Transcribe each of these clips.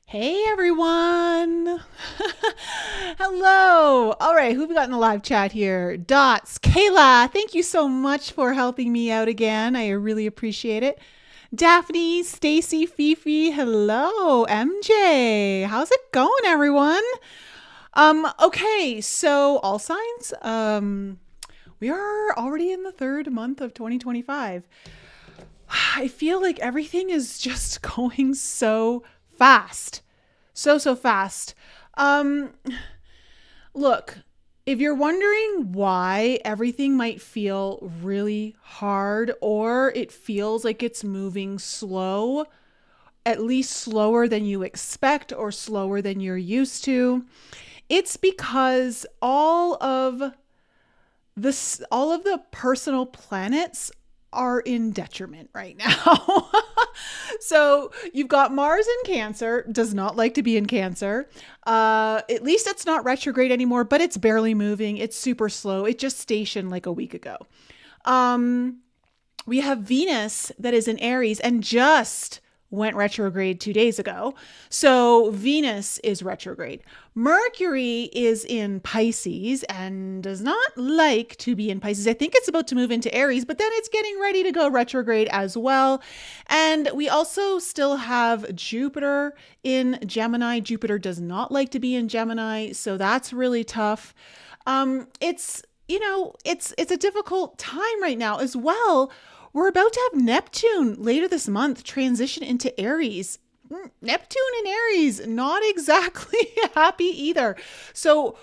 Hey everyone. Hello. All right, who have we got in the live chat here? Dots. Kayla, thank you so much for helping me out again. I really appreciate it. Daphne, Stacy, Fifi, hello. MJ. How's it going, everyone? Okay, so all signs. We are already in the third month of 2025. I feel like everything is just going so fast. So fast. Um, Look, if you're wondering why everything might feel really hard or it feels like it's moving slow, at least slower than you expect or slower than you're used to, it's because all of the personal planets are in detriment right now. So you've got Mars in Cancer, does not like to be in Cancer. At least it's not retrograde anymore, but it's barely moving. It's super slow. It just stationed like a week ago. We have Venus that is in Aries and just went retrograde 2 days ago. So Venus is retrograde. Mercury is in Pisces and does not like to be in Pisces. I think it's about to move into Aries, but then it's getting ready to go retrograde as well. And we also still have Jupiter in Gemini. Jupiter does not like to be in Gemini, so that's really tough. It's it's a difficult time right now as well. We're about to have Neptune later this month transition into Aries. Neptune in Aries, not exactly happy either. So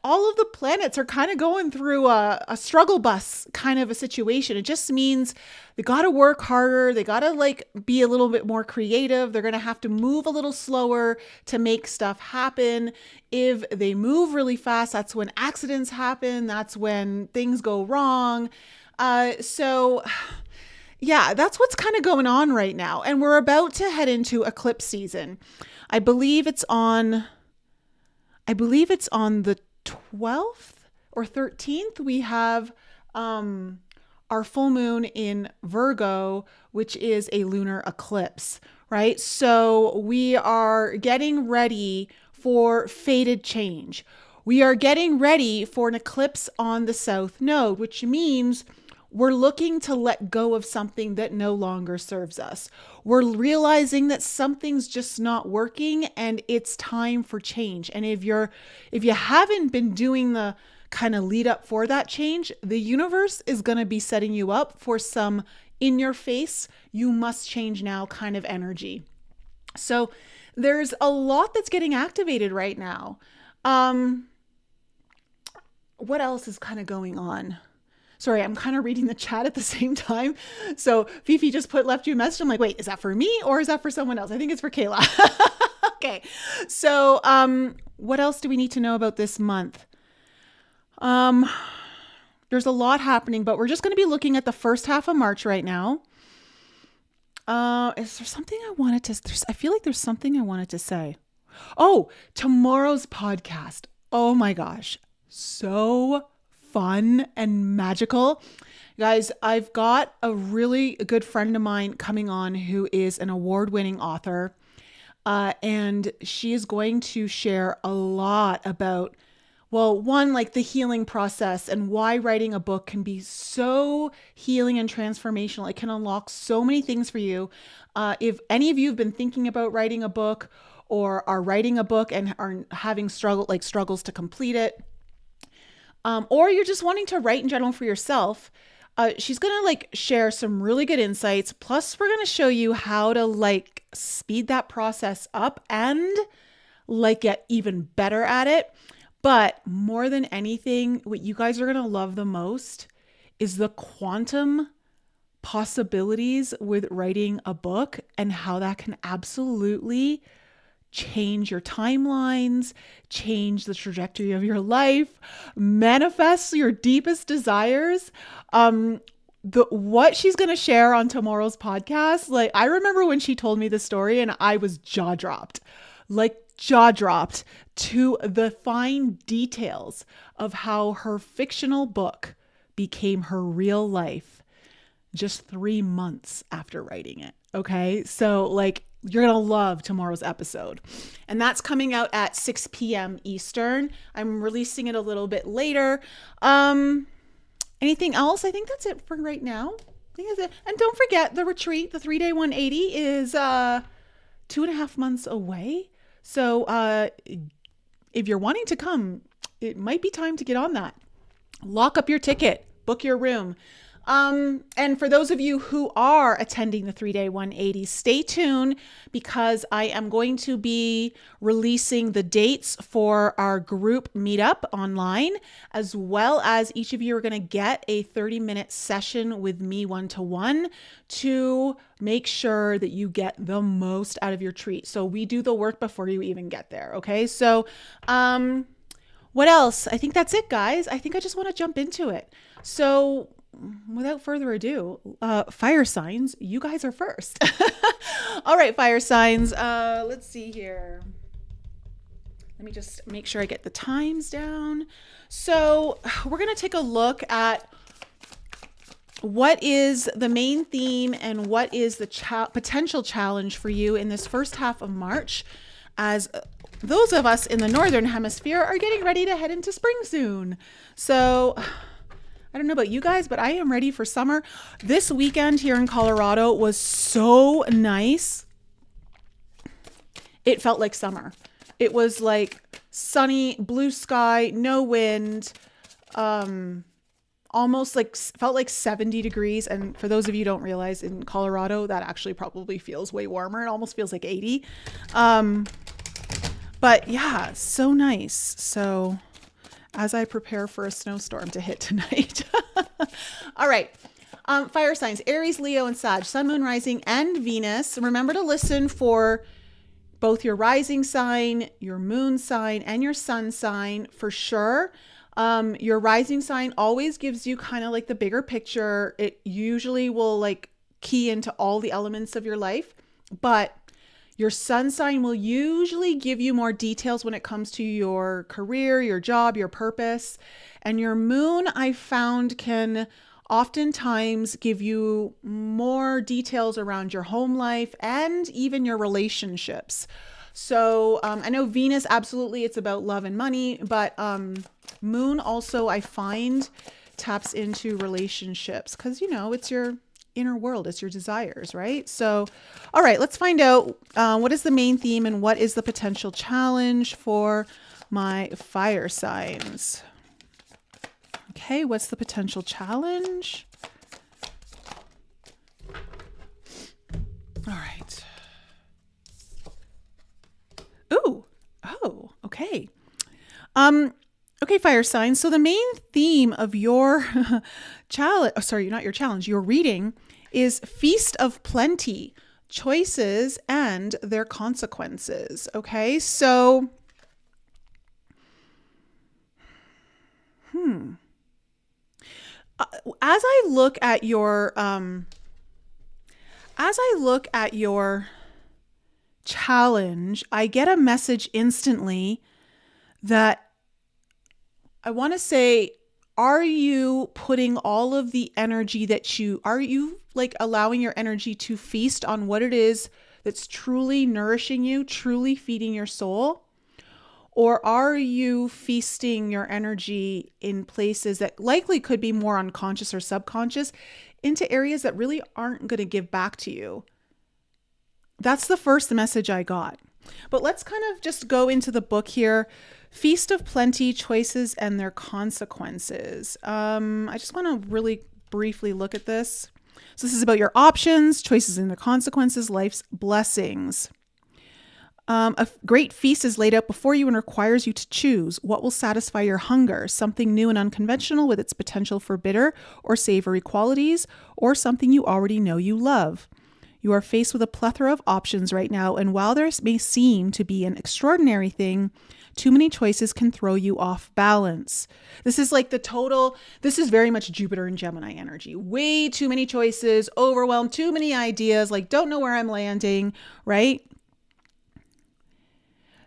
all of the planets are kind of going through a struggle bus kind of a situation. It just means they got to work harder. They got to be a little bit more creative. They're going to have to move a little slower to make stuff happen. If they move really fast, that's when accidents happen. That's when things go wrong. So yeah, that's what's kind of going on right now. And we're about to head into eclipse season. I believe it's on the 12th or 13th. We have our full moon in Virgo, which is a lunar eclipse, right? So we are getting ready for fated change. We are getting ready for an eclipse on the South Node, which means we're looking to let go of something that no longer serves us. We're realizing that something's just not working and it's time for change. And if you haven't been doing the kind of lead up for that change, the universe is going to be setting you up for some in your face, you must change now kind of energy. So there's a lot that's getting activated right now. What else is kind of going on? Sorry, I'm kind of reading the chat at the same time. So Fifi just left you a message. I'm like, wait, is that for me or is that for someone else? I think it's for Kayla. Okay. So what else do we need to know about this month? There's a lot happening, but we're just going to be looking at the first half of March right now. Is there something I feel like there's something I wanted to say. Oh, tomorrow's podcast. Oh my gosh. So fun and magical. Guys, I've got a really good friend of mine coming on who is an award-winning author. And she is going to share a lot about, well, one, like the healing process and why writing a book can be so healing and transformational. It can unlock so many things for you. If any of you have been thinking about writing a book or are writing a book and are having struggles to complete it, or you're just wanting to write in general for yourself, she's going to share some really good insights. Plus, we're going to show you how to speed that process up and get even better at it. But more than anything, what you guys are going to love the most is the quantum possibilities with writing a book and how that can absolutely change your timelines, change the trajectory of your life, manifest your deepest desires. What she's going to share on tomorrow's podcast, I remember when she told me the story and I was jaw dropped to the fine details of how her fictional book became her real life just 3 months after writing it. Okay. So You're going to love tomorrow's episode. And that's coming out at 6 p.m. Eastern. I'm releasing it a little bit later. Anything else? I think that's it for right now. I think that's it. And don't forget the retreat, the 3-day 180 is 2.5 months away. So if you're wanting to come, it might be time to get on that. Lock up your ticket, book your room. And for those of you who are attending the 3-day 180, stay tuned because I am going to be releasing the dates for our group meetup online, as well as each of you are going to get a 30-minute session with me one-to-one to make sure that you get the most out of your treat. So we do the work before you even get there. Okay. So, what else? I think that's it, guys. I think I just want to jump into it. So without further ado, fire signs, you guys are first. All right, fire signs. Let's see here. Let me just make sure I get the times down. So we're going to take a look at what is the main theme and what is the potential challenge for you in this first half of March, as those of us in the Northern Hemisphere are getting ready to head into spring soon. So I don't know about you guys, but I am ready for summer. This weekend here in Colorado was so nice. It felt like summer. It was like sunny, blue sky, no wind, almost like felt like 70 degrees. And for those of you who don't realize, in Colorado, that actually probably feels way warmer. It almost feels like 80. But yeah, so nice. So as I prepare for a snowstorm to hit tonight. All right. Fire signs, Aries, Leo, and Sag, Sun, Moon, Rising, and Venus. Remember to listen for both your rising sign, your moon sign, and your sun sign for sure. Your rising sign always gives you kind of like the bigger picture. It usually will like key into all the elements of your life, but your sun sign will usually give you more details when it comes to your career, your job, your purpose. And your moon, I found, can oftentimes give you more details around your home life and even your relationships. So I know Venus, absolutely, it's about love and money, but moon also, I find, taps into relationships because, you know, it's your inner world, it's your desires, right? So, all right, let's find out what is the main theme and what is the potential challenge for my fire signs. Okay, what's the potential challenge? All right. Ooh, oh, okay. Okay, fire signs. So the main theme of your challenge, not your challenge, your reading is Feast of Plenty, choices and their consequences. Okay, so, as I look at your challenge, I get a message instantly that I want to say, are you putting all of the energy are you like allowing your energy to feast on what it is that's truly nourishing you, truly feeding your soul? Or are you feasting your energy in places that likely could be more unconscious or subconscious into areas that really aren't going to give back to you? That's the first message I got. But let's kind of just go into the book here. Feast of Plenty, choices and their consequences. I just want to really briefly look at this. So this is about your options, choices and their consequences, life's blessings. A great feast is laid out before you and requires you to choose what will satisfy your hunger, something new and unconventional with its potential for bitter or savory qualities, or something you already know you love. You are faced with a plethora of options right now, and while there may seem to be an extraordinary thing, too many choices can throw you off balance. This is like this is very much Jupiter and Gemini energy. Way too many choices, overwhelmed, too many ideas, like don't know where I'm landing, right?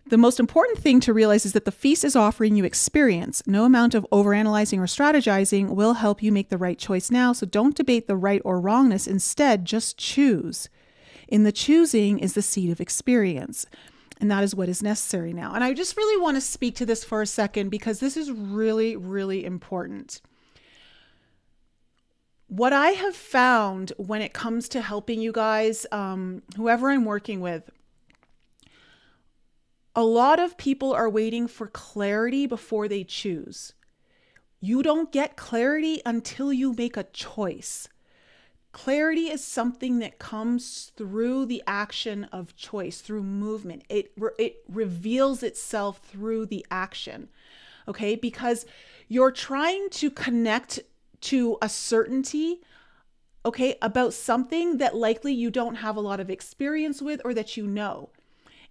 The most important thing to realize is that the feast is offering you experience. No amount of overanalyzing or strategizing will help you make the right choice now, so don't debate the right or wrongness. Instead, just choose. In the choosing is the seed of experience. And that is what is necessary now. And I just really want to speak to this for a second because this is really, really important. What I have found when it comes to helping you guys, whoever I'm working with, a lot of people are waiting for clarity before they choose. You don't get clarity until you make a choice. Clarity is something that comes through the action of choice, through movement. It reveals itself through the action, okay? Because you're trying to connect to a certainty, okay, about something that likely you don't have a lot of experience with or that you know.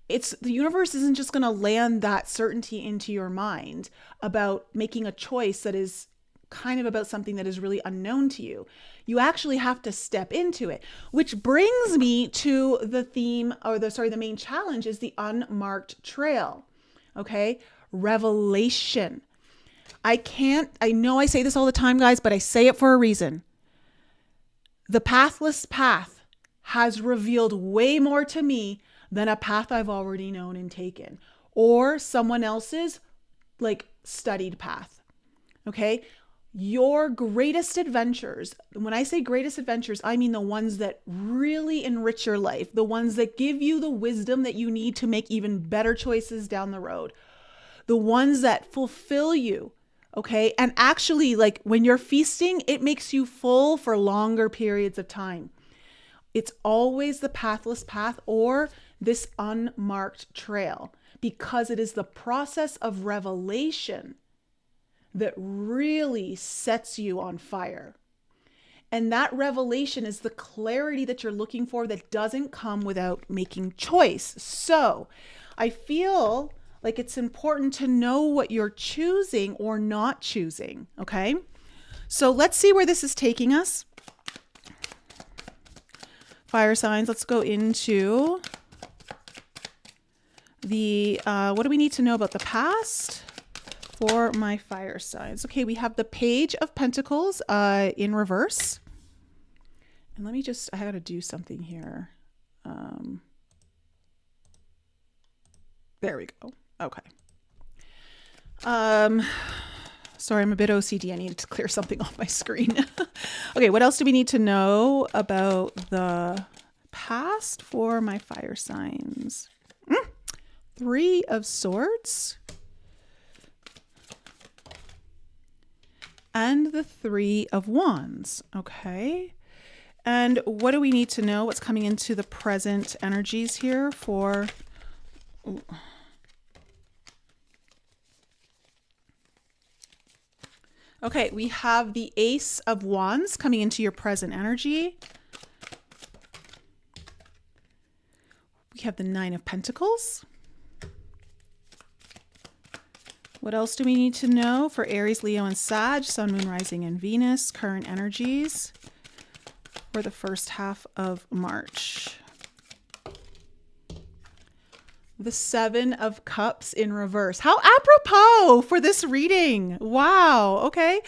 The universe isn't just going to land that certainty into your mind about making a choice that is kind of about something that is really unknown to you. You actually have to step into it, which brings me to the theme, or the main challenge is the unmarked trail. Okay. Revelation. I know I say this all the time, guys, but I say it for a reason. The pathless path has revealed way more to me than a path I've already known and taken, or someone else's studied path. Okay. Your greatest adventures, when I say greatest adventures, I mean the ones that really enrich your life, the ones that give you the wisdom that you need to make even better choices down the road, the ones that fulfill you. Okay. And actually, when you're feasting, it makes you full for longer periods of time. It's always the pathless path or this unmarked trail, because it is the process of revelation that really sets you on fire. And that revelation is the clarity that you're looking for that doesn't come without making choice. So I feel like it's important to know what you're choosing or not choosing. Okay. So let's see where this is taking us. Fire signs. Let's go into the, what do we need to know about the past for my fire signs? Okay, we have the Page of Pentacles in reverse. And let me I got to do something here. There we go. Okay. Sorry, I'm a bit OCD. I needed to clear something off my screen. Okay, what else do we need to know about the past for my fire signs? Three of Swords. And the Three of Wands. Okay. And what do we need to know? What's coming into the present energies here for... Ooh. Okay, we have the Ace of Wands coming into your present energy. We have the Nine of Pentacles. What else do we need to know for Aries, Leo, and Sag, Sun, Moon, Rising, and Venus, current energies for the first half of March? The Seven of Cups in reverse. How apropos for this reading. Wow. Okay.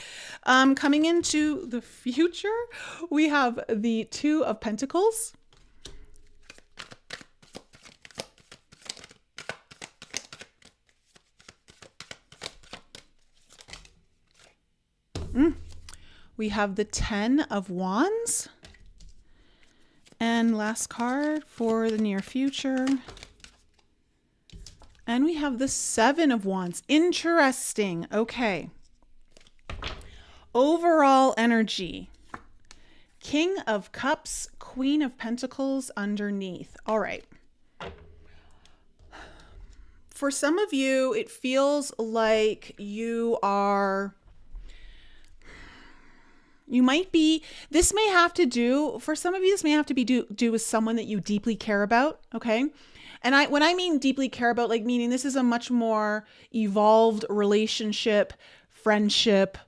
Coming into the future, we have the Two of Pentacles. We have the Ten of Wands. And last card for the near future. And we have the Seven of Wands. Interesting. Okay. Overall energy. King of Cups, Queen of Pentacles underneath. All right. For some of you, it feels like you might be, this may have to do, for some of you, this may have to be do with someone that you deeply care about. Okay. And when I mean deeply care about, meaning this is a much more evolved relationship, friendship,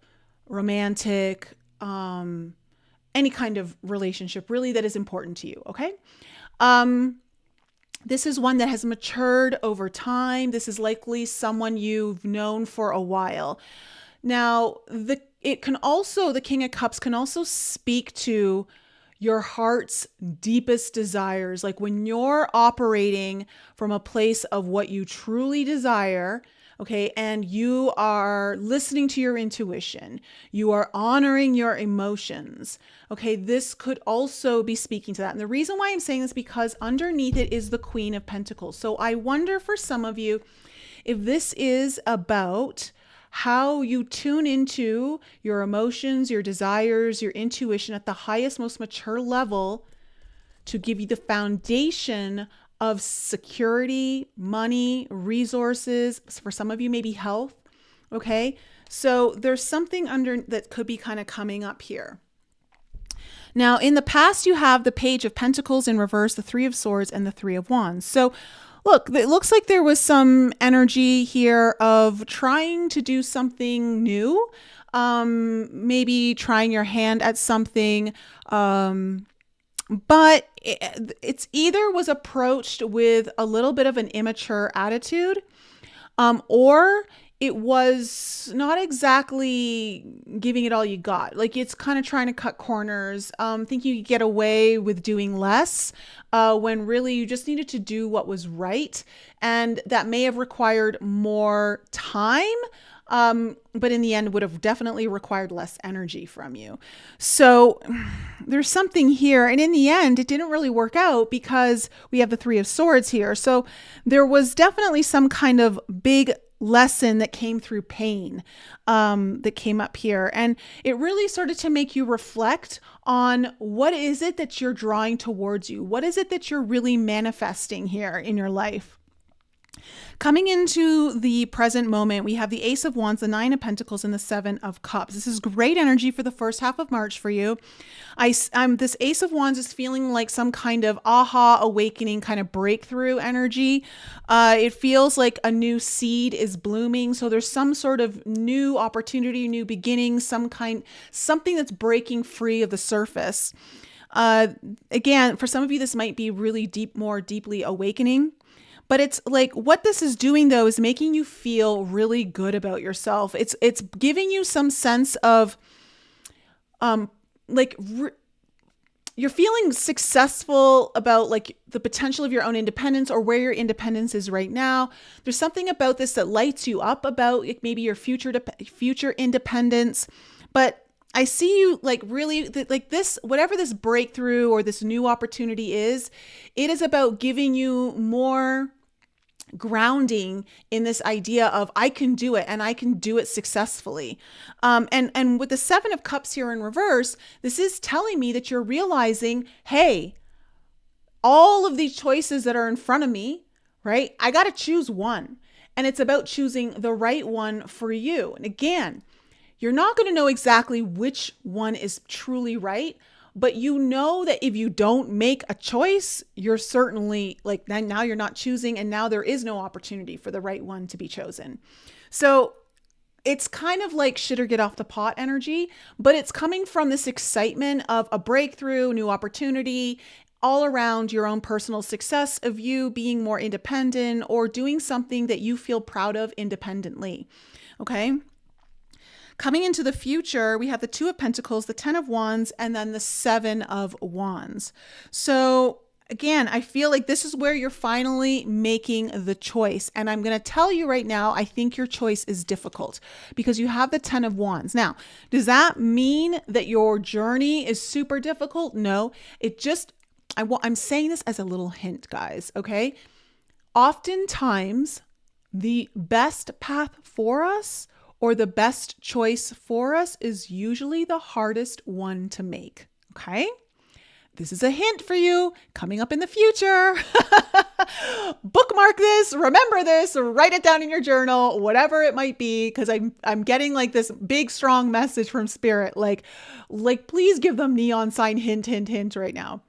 romantic, any kind of relationship really that is important to you. Okay. This is one that has matured over time. This is likely someone you've known for a while. Now, the King of Cups can also speak to your heart's deepest desires. Like when you're operating from a place of what you truly desire, okay, and you are listening to your intuition, you are honoring your emotions, okay, this could also be speaking to that. And the reason why I'm saying this, because underneath it is the Queen of Pentacles. So I wonder for some of you if this is about how you tune into your emotions, your desires, your intuition at the highest, most mature level to give you the foundation of security, money, resources. For some of you, maybe health. Okay. So there's something under that could be kind of coming up here. Now, in the past, you have the Page of Pentacles in reverse, the Three of Swords, and the Three of Wands. So look, it looks like there was some energy here of trying to do something new, maybe trying your hand at something, but it's either was approached with a little bit of an immature attitude, or it was not exactly giving it all you got. Like it's kind of trying to cut corners, think you could get away with doing less, when really you just needed to do what was right. And that may have required more time, but in the end would have definitely required less energy from you. So there's something here. And in the end, it didn't really work out because we have the Three of Swords here. So there was definitely some kind of big lesson that came through pain, that came up here. And it really started to make you reflect on what is it that you're drawing towards you? What is it that you're really manifesting here in your life? Coming into the present moment, we have the Ace of Wands, the Nine of Pentacles, and the Seven of Cups. This is great energy for the first half of March for you. This Ace of Wands is feeling like some kind of aha, awakening, kind of breakthrough energy. It feels like a new seed is blooming. So there's some sort of new opportunity, new beginning, something that's breaking free of the surface. Again, for some of you, this might be really more deeply awakening. But it's like what this is doing, though, is making you feel really good about yourself. It's giving you some sense of you're feeling successful about like the potential of your own independence or where your independence is right now. There's something about this that lights you up about like, maybe your future independence. But I see you like really like this, whatever this breakthrough or this new opportunity is, it is about giving you more grounding in this idea of I can do it and I can do it successfully. And with the Seven of Cups here in reverse, this is telling me that you're realizing, hey, all of these choices that are in front of me, right? I got to choose one. And it's about choosing the right one for you. And again, you're not going to know exactly which one is truly right, but you know that if you don't make a choice, you're certainly like now you're not choosing, and now there is no opportunity for the right one to be chosen. So it's kind of like shit or get off the pot energy, but it's coming from this excitement of a breakthrough, new opportunity, all around your own personal success of you being more independent or doing something that you feel proud of independently. Okay. Coming into the future, we have the Two of Pentacles, the Ten of Wands, and then the Seven of Wands. So again, I feel like this is where you're finally making the choice. And I'm going to tell you right now, I think your choice is difficult because you have the Ten of Wands. Now, does that mean that your journey is super difficult? No, I'm saying this as a little hint, guys. Okay. Oftentimes the best path for us or the best choice for us is usually the hardest one to make. Okay. This is a hint for you coming up in the future. Bookmark this, remember this, write it down in your journal, whatever it might be, because I'm getting like this big, strong message from spirit. Like please give them neon sign hint right now.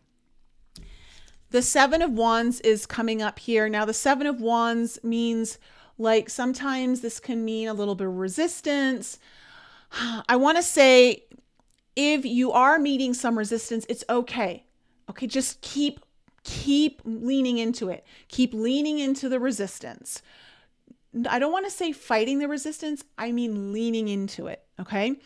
The Seven of Wands is coming up here. Now, the Seven of Wands means like sometimes this can mean a little bit of resistance. I want to say if you are meeting some resistance, it's okay. Okay, just keep leaning into it. Keep leaning into the resistance. I don't want to say fighting the resistance. I mean leaning into it, okay?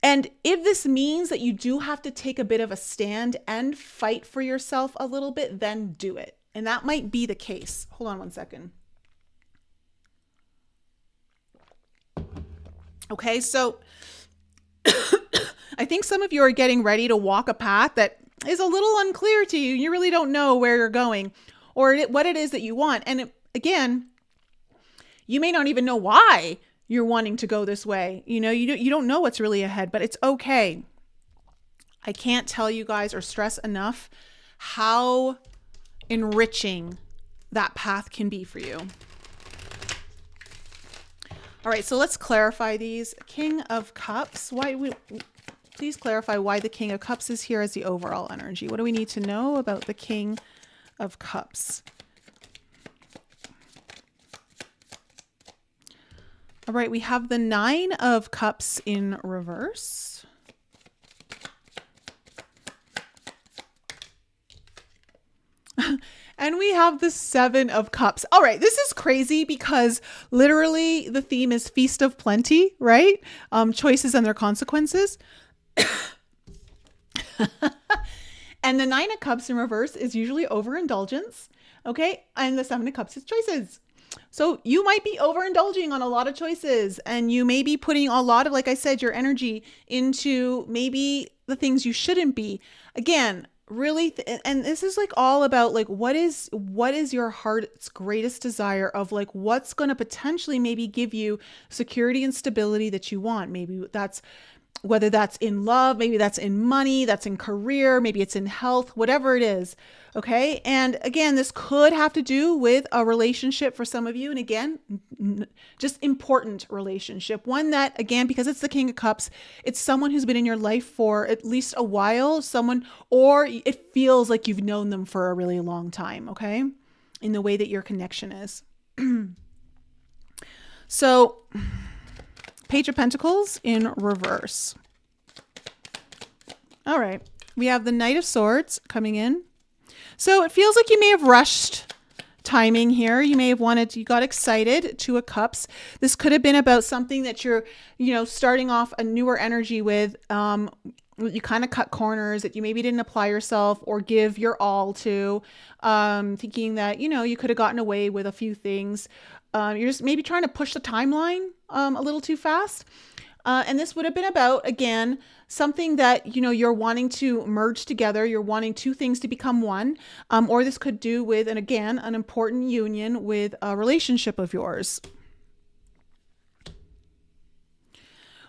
And if this means that you do have to take a bit of a stand and fight for yourself a little bit, then do it. And that might be the case. Hold on one second. Okay, so I think some of you are getting ready to walk a path that is a little unclear to you. You really don't know where you're going or what it is that you want. And again, you may not even know why you're wanting to go this way. You don't know what's really ahead, but it's okay. I can't tell you guys or stress enough how enriching that path can be for you. All right, so let's clarify these. King of Cups. Please clarify why the King of Cups is here as the overall energy. What do we need to know about the King of Cups? All right, we have the Nine of Cups in reverse. And we have the Seven of Cups. All right, this is crazy because literally the theme is Feast of Plenty, right? Choices and their consequences. And the Nine of Cups in reverse is usually overindulgence, okay? And the Seven of Cups is choices. So you might be overindulging on a lot of choices, and you may be putting a lot of, like I said, your energy into maybe the things you shouldn't be. Again, really, and this is like all about like what is your heart's greatest desire of like what's going to potentially maybe give you security and stability that you want. Maybe that's whether that's in love, maybe that's in money, that's in career, maybe it's in health, whatever it is. Okay. And again, this could have to do with a relationship for some of you. And again, just important relationship. One that, again, because it's the King of Cups, it's someone who's been in your life for at least a while, or it feels like you've known them for a really long time. Okay. In the way that your connection is. So Page of Pentacles in reverse. All right. We have the Knight of Swords coming in. So it feels like you may have rushed timing here. You may have you got excited. Two of Cups. This could have been about something that you're, starting off a newer energy with. You kind of cut corners that you maybe didn't apply yourself or give your all to, thinking that, you could have gotten away with a few things. You're just maybe trying to push the timeline a little too fast. And this would have been about, again, something that, you're wanting to merge together. You're wanting two things to become one. Or this could do with, and again, an important union with a relationship of yours.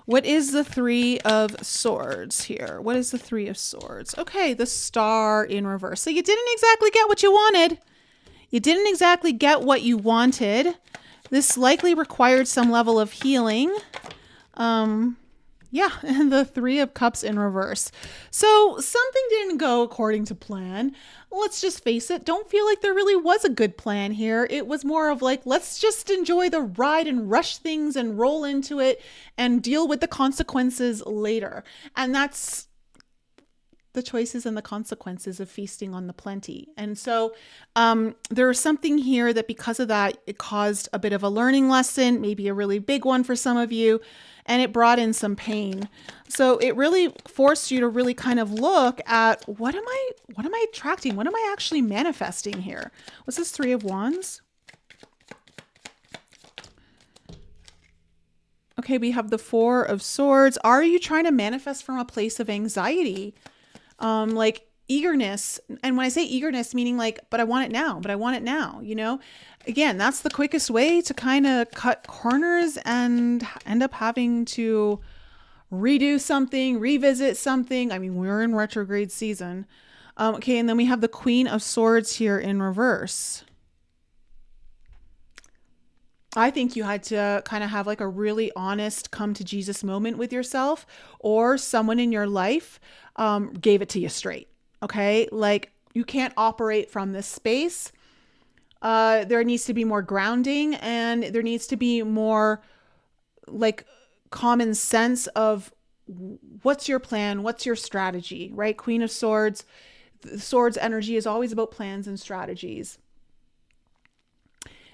What is the Three of Swords here? What is the Three of Swords? Okay, the Star in reverse. So you didn't exactly get what you wanted. You didn't exactly get what you wanted. This likely required some level of healing. Yeah, and the Three of Cups in reverse. So something didn't go according to plan. Let's just face it. Don't feel like there really was a good plan here. It was more of like, let's just enjoy the ride and rush things and roll into it and deal with the consequences later. And that's the choices and the consequences of feasting on the plenty. And so there's something here that because of that, it caused a bit of a learning lesson, maybe a really big one for some of you, and it brought in some pain. So it really forced you to really kind of look at what am I attracting? What am I actually manifesting here? What's this Three of Wands? Okay, we have the Four of Swords. Are you trying to manifest from a place of anxiety? Like eagerness. And when I say eagerness, meaning like, but I want it now, again, that's the quickest way to kind of cut corners and end up having to redo something, revisit something. I mean, we're in retrograde season. Okay. And then we have the Queen of Swords here in reverse. I think you had to kind of have like a really honest come to Jesus moment with yourself, or someone in your life gave it to you straight. Okay. Like you can't operate from this space. There needs to be more grounding, and there needs to be more like common sense of what's your plan? What's your strategy, right? Queen of Swords, the Swords energy is always about plans and strategies.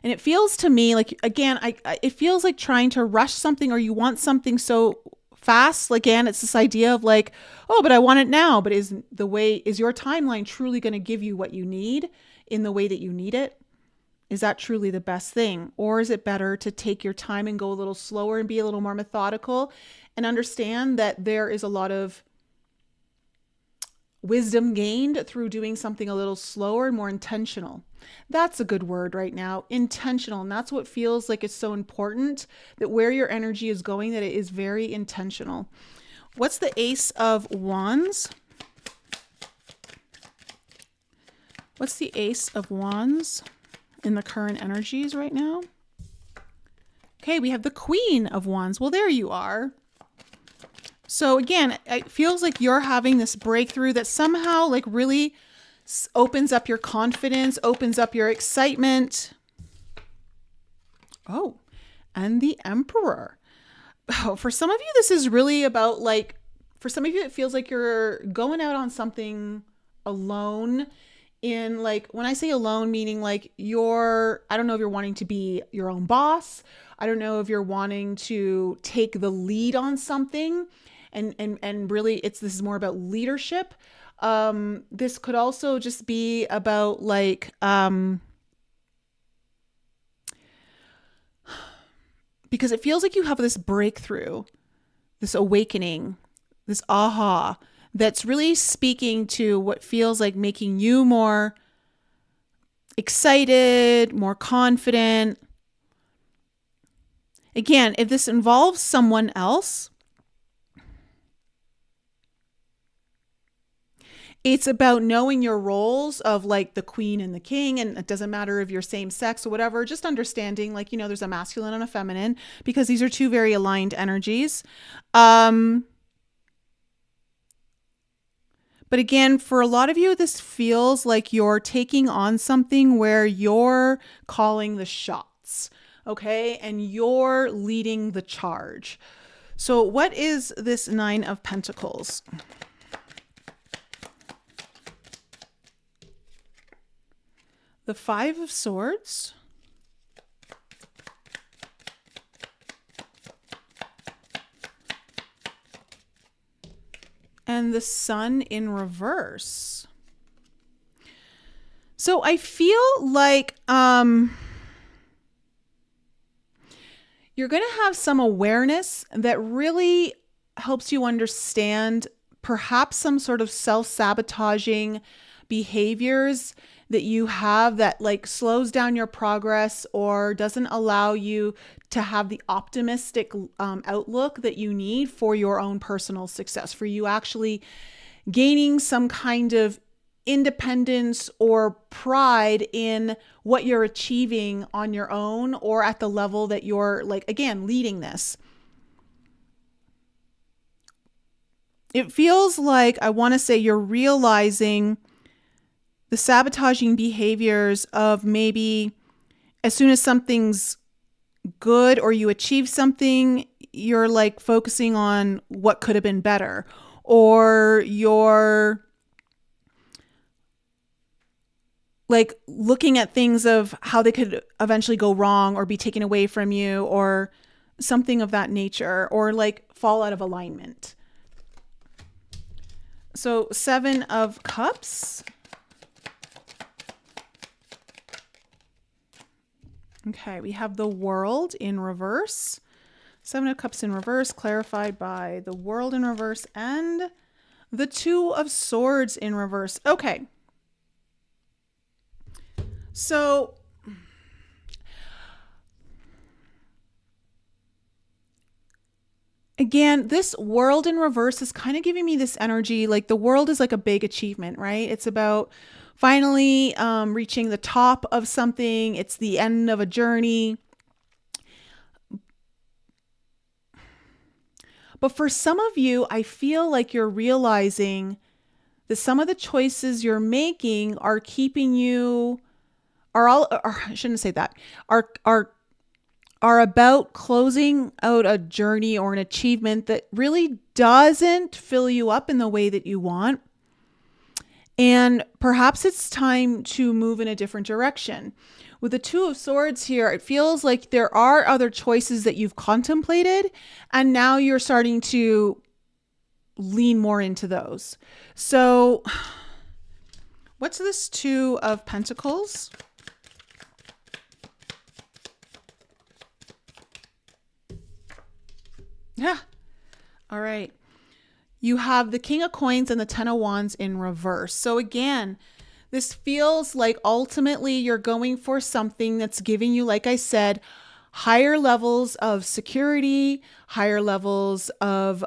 And it feels to me like, again, it feels like trying to rush something, or you want something so fast. Again, it's this idea of like, oh, but I want it now. But is your timeline truly going to give you what you need in the way that you need it? Is that truly the best thing? Or is it better to take your time and go a little slower and be a little more methodical and understand that there is a lot of wisdom gained through doing something a little slower and more intentional? That's a good word right now, intentional. And that's what feels like it's so important, that where your energy is going, that it is very intentional. What's the Ace of Wands? What's the Ace of Wands in the current energies right now? Okay, we have the Queen of Wands. Well, there you are. So again, it feels like you're having this breakthrough that somehow like really opens up your confidence, opens up your excitement. Oh, and the Emperor. Oh, for some of you, this is really about like, for some of you, it feels like you're going out on something alone. In like, when I say alone, meaning like I don't know if you're wanting to be your own boss. I don't know if you're wanting to take the lead on something. And really this is more about leadership. This could also just be about like, because it feels like you have this breakthrough, this awakening, this aha, that's really speaking to what feels like making you more excited, more confident. Again, if this involves someone else, it's about knowing your roles of like the queen and the king. And it doesn't matter if you're same sex or whatever, just understanding like, there's a masculine and a feminine, because these are two very aligned energies. But again, for a lot of you, this feels like you're taking on something where you're calling the shots, okay? And you're leading the charge. So what is this Nine of Pentacles? The Five of Swords. And the Sun in reverse. So I feel like you're going to have some awareness that really helps you understand perhaps some sort of self-sabotaging behaviors that you have that like slows down your progress or doesn't allow you to have the optimistic outlook that you need for your own personal success, for you actually gaining some kind of independence or pride in what you're achieving on your own or at the level that you're like, again, leading this. It feels like, I want to say, you're realizing the sabotaging behaviors of maybe as soon as something's good or you achieve something, you're like focusing on what could have been better, or you're like looking at things of how they could eventually go wrong or be taken away from you or something of that nature, or like fall out of alignment. So Seven of Cups. Okay, we have the World in reverse. Seven of Cups in reverse, clarified by the World in reverse and the Two of Swords in reverse. Okay. So again, this World in reverse is kind of giving me this energy. Like the world is like a big achievement, right? It's about finally reaching the top of something. It's the end of a journey. But for some of you, I feel like you're realizing that some of the choices you're making are keeping you, I shouldn't say that, are about closing out a journey or an achievement that really doesn't fill you up in the way that you want. And perhaps it's time to move in a different direction. With the Two of Swords here, it feels like there are other choices that you've contemplated, and now you're starting to lean more into those. So what's this Two of Pentacles? Yeah. All right. You have the King of Coins and the Ten of Wands in reverse. So again, this feels like ultimately you're going for something that's giving you, like I said, higher levels of security, higher levels of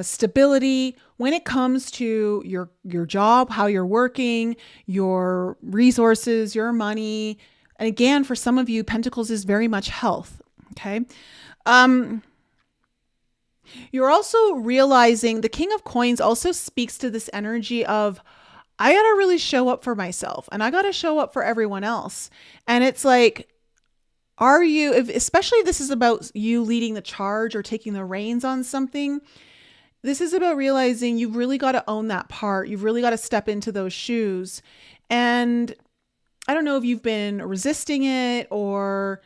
stability when it comes to your job, how you're working, your resources, your money. And again, for some of you, Pentacles is very much health. Okay. You're also realizing the King of Coins also speaks to this energy of, I got to really show up for myself and I got to show up for everyone else. And it's like, are you, especially if this is about you leading the charge or taking the reins on something, this is about realizing you've really got to own that part. You've really got to step into those shoes. And I don't know if you've been resisting it or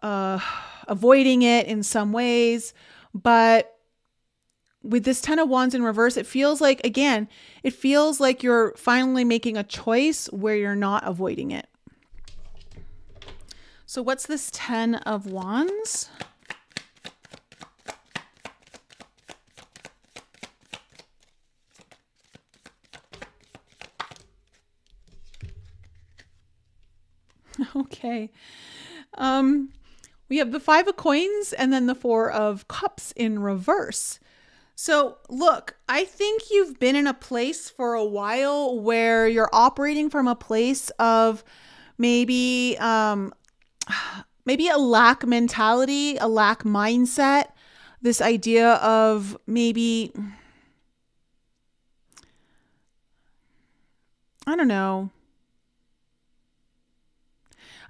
avoiding it in some ways, but with this Ten of Wands in reverse, it feels like, again, it feels like you're finally making a choice where you're not avoiding it. So what's this Ten of Wands? Okay. We have the Five of Coins and then the Four of Cups in reverse. So look, I think you've been in a place for a while where you're operating from a place of maybe a lack mentality, a lack mindset, this idea of maybe, I don't know.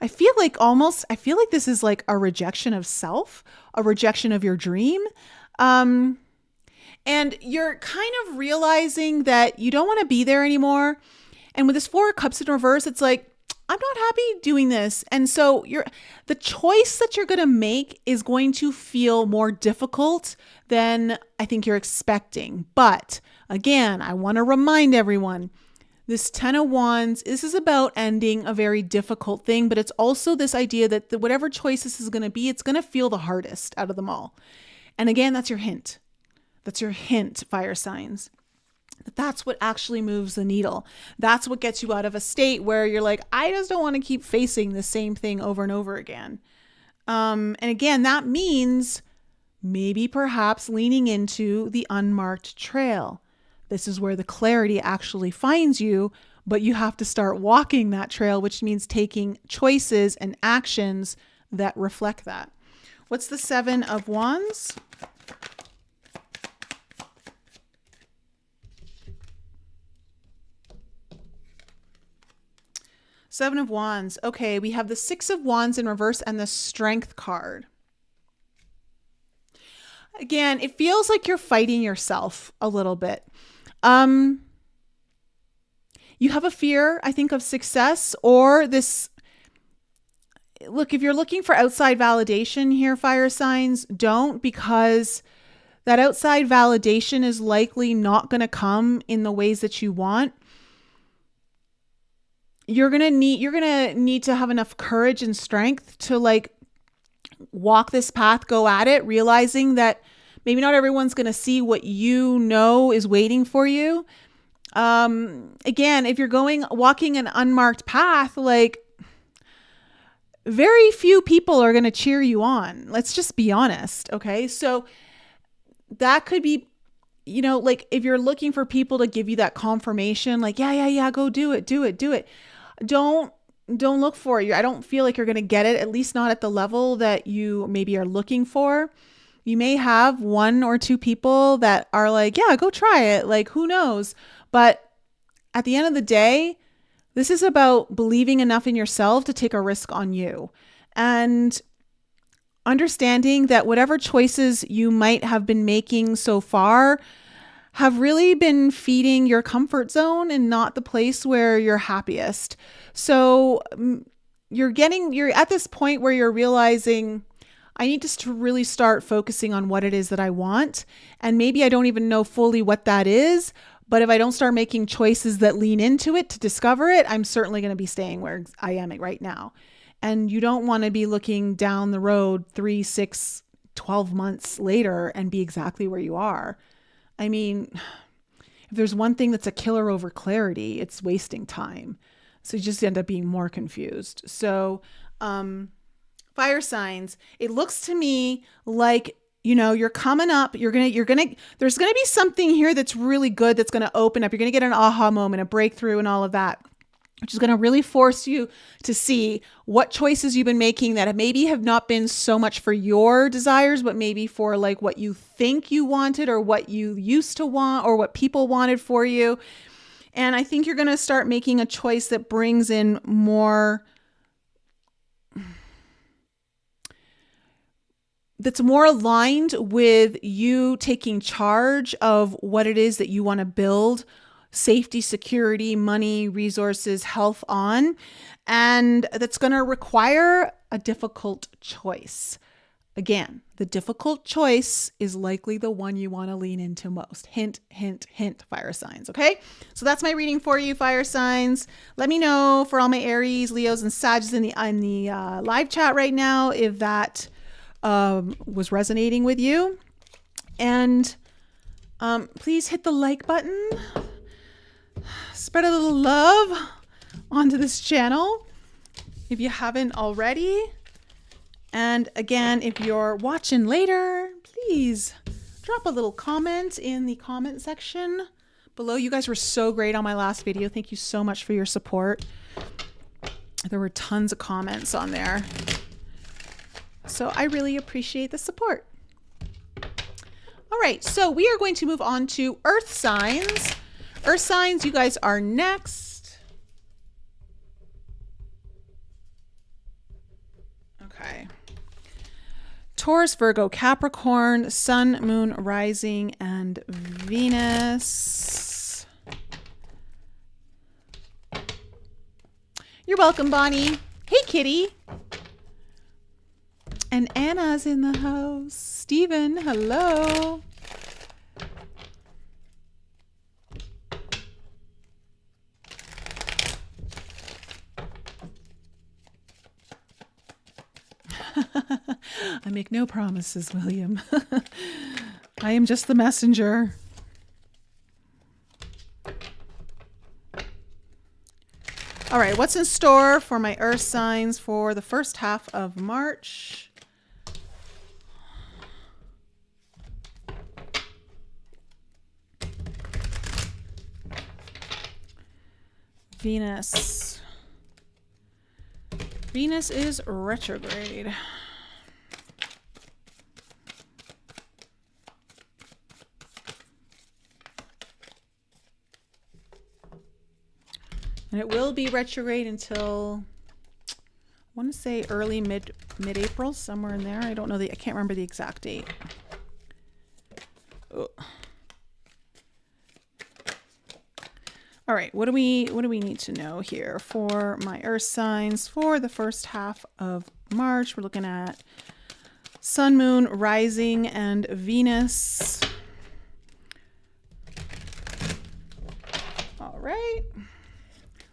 I feel like this is like a rejection of self, a rejection of your dream. And you're kind of realizing that you don't want to be there anymore. And with this Four of Cups in reverse, it's like, I'm not happy doing this. And so the choice that you're going to make is going to feel more difficult than I think you're expecting. But again, I want to remind everyone, this Ten of Wands, this is about ending a very difficult thing, but it's also this idea that whatever choice this is going to be, it's going to feel the hardest out of them all. And again, that's your hint. That's your hint, fire signs. That's what actually moves the needle. That's what gets you out of a state where you're like, I just don't want to keep facing the same thing over and over again. And again, that means maybe perhaps leaning into the unmarked trail. This is where the clarity actually finds you, but you have to start walking that trail, which means taking choices and actions that reflect that. What's the Seven of Wands? Seven of Wands. Okay, we have the Six of Wands in reverse and the Strength card. Again, it feels like you're fighting yourself a little bit. You have a fear, I think, of success or this. Look, if you're looking for outside validation here, fire signs, don't, because that outside validation is likely not going to come in the ways that you want. You're going to need to have enough courage and strength to like walk this path, go at it, realizing that maybe not everyone's going to see what you know is waiting for you. Again, if you're walking an unmarked path, like very few people are going to cheer you on. Let's just be honest. Okay. So that could be, like if you're looking for people to give you that confirmation, like, yeah, go do it. Don't look for it. I don't feel like you're going to get it, at least not at the level that you maybe are looking for. You may have one or two people that are like, yeah, go try it. Like, who knows? But at the end of the day, this is about believing enough in yourself to take a risk on you and understanding that whatever choices you might have been making so far have really been feeding your comfort zone and not the place where you're happiest. So you're at this point where you're realizing, I need to really start focusing on what it is that I want. And maybe I don't even know fully what that is. But if I don't start making choices that lean into it to discover it, I'm certainly going to be staying where I am right now. And you don't want to be looking down the road 3, 6, 12 months later and be exactly where you are. I mean, if there's one thing that's a killer over clarity, it's wasting time. So you just end up being more confused. So, fire signs, it looks to me like, you're coming up, there's going to be something here that's really good that's going to open up. You're going to get an aha moment, a breakthrough and all of that, which is going to really force you to see what choices you've been making that maybe have not been so much for your desires, but maybe for like what you think you wanted or what you used to want or what people wanted for you. And I think you're going to start making a choice that brings in more, that's more aligned with you taking charge of what it is that you want to build safety, security, money, resources, health on. And that's going to require a difficult choice. Again, the difficult choice is likely the one you want to lean into most. Hint, hint, hint, fire signs. Okay. So that's my reading for you, fire signs. Let me know for all my Aries, Leos, and Sagittarius in the live chat right now if that was resonating with you. And please hit the like button. Spread a little love onto this channel if you haven't already. And again, if you're watching later, please drop a little comment in the comment section below. You guys were so great on my last video. Thank you so much for your support. There were tons of comments on there. So I really appreciate the support. All right, so we are going to move on to earth signs. Earth signs, you guys are next. Okay. Taurus, Virgo, Capricorn, Sun, Moon, Rising, and Venus. You're welcome, Bonnie. Hey, Kitty. And Anna's in the house. Steven, hello. I make no promises, William. I am just the messenger. All right, what's in store for my earth signs for the first half of March? Venus. Venus is retrograde. And it will be retrograde until, I want to say early mid-April, somewhere in there. I don't know I can't remember the exact date. Oh. All right, what do we need to know here for my earth signs for the first half of March? We're looking at Sun, Moon, Rising, and Venus. All right.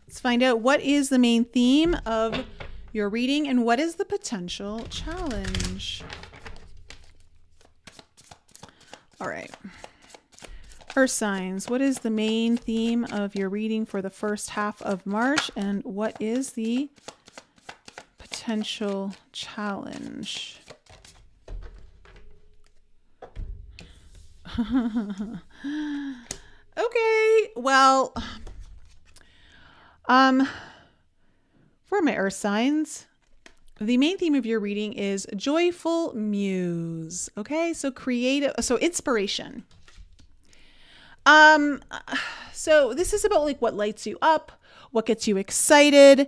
Let's find out what is the main theme of your reading and what is the potential challenge. All right. Earth signs, what is the main theme of your reading for the first half of March and what is the potential challenge? Okay, well, for my earth signs, the main theme of your reading is joyful muse. Okay, so inspiration. So this is about like what lights you up, what gets you excited.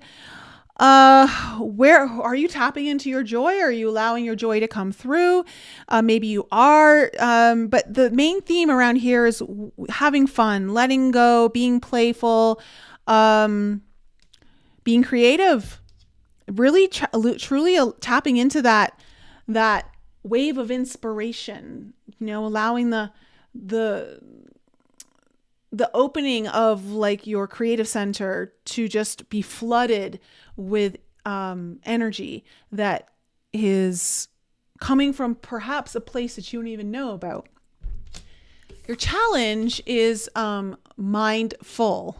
Where are you tapping into your joy? Are you allowing your joy to come through? Maybe you are. But the main theme around here is having fun, letting go, being playful, being creative, really truly tapping into that wave of inspiration, allowing the opening of like your creative center to just be flooded with energy that is coming from perhaps a place that you don't even know about. Your challenge is mindful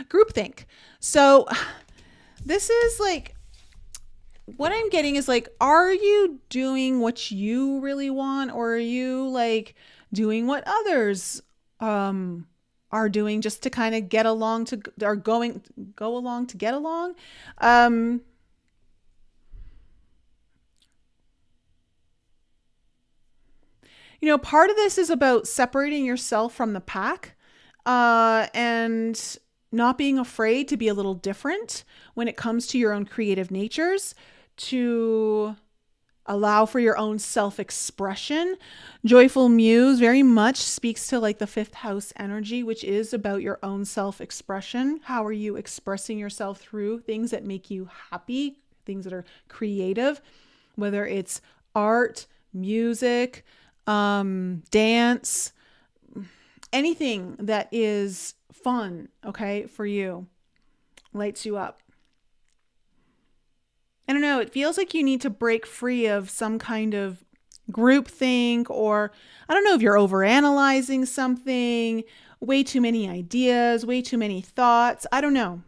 groupthink. So this is like, what I'm getting is like, are you doing what you really want, or are you like doing what others are doing just to kind of get along go along to get along? Part of this is about separating yourself from the pack, and not being afraid to be a little different when it comes to your own creative natures, to allow for your own self-expression. Joyful Muse very much speaks to like the fifth house energy, which is about your own self-expression. How are you expressing yourself through things that make you happy, things that are creative, whether it's art, music, dance, anything that is fun, okay, for you, lights you up. I don't know, it feels like you need to break free of some kind of groupthink, or I don't know if you're overanalyzing something, way too many ideas, way too many thoughts. I don't know.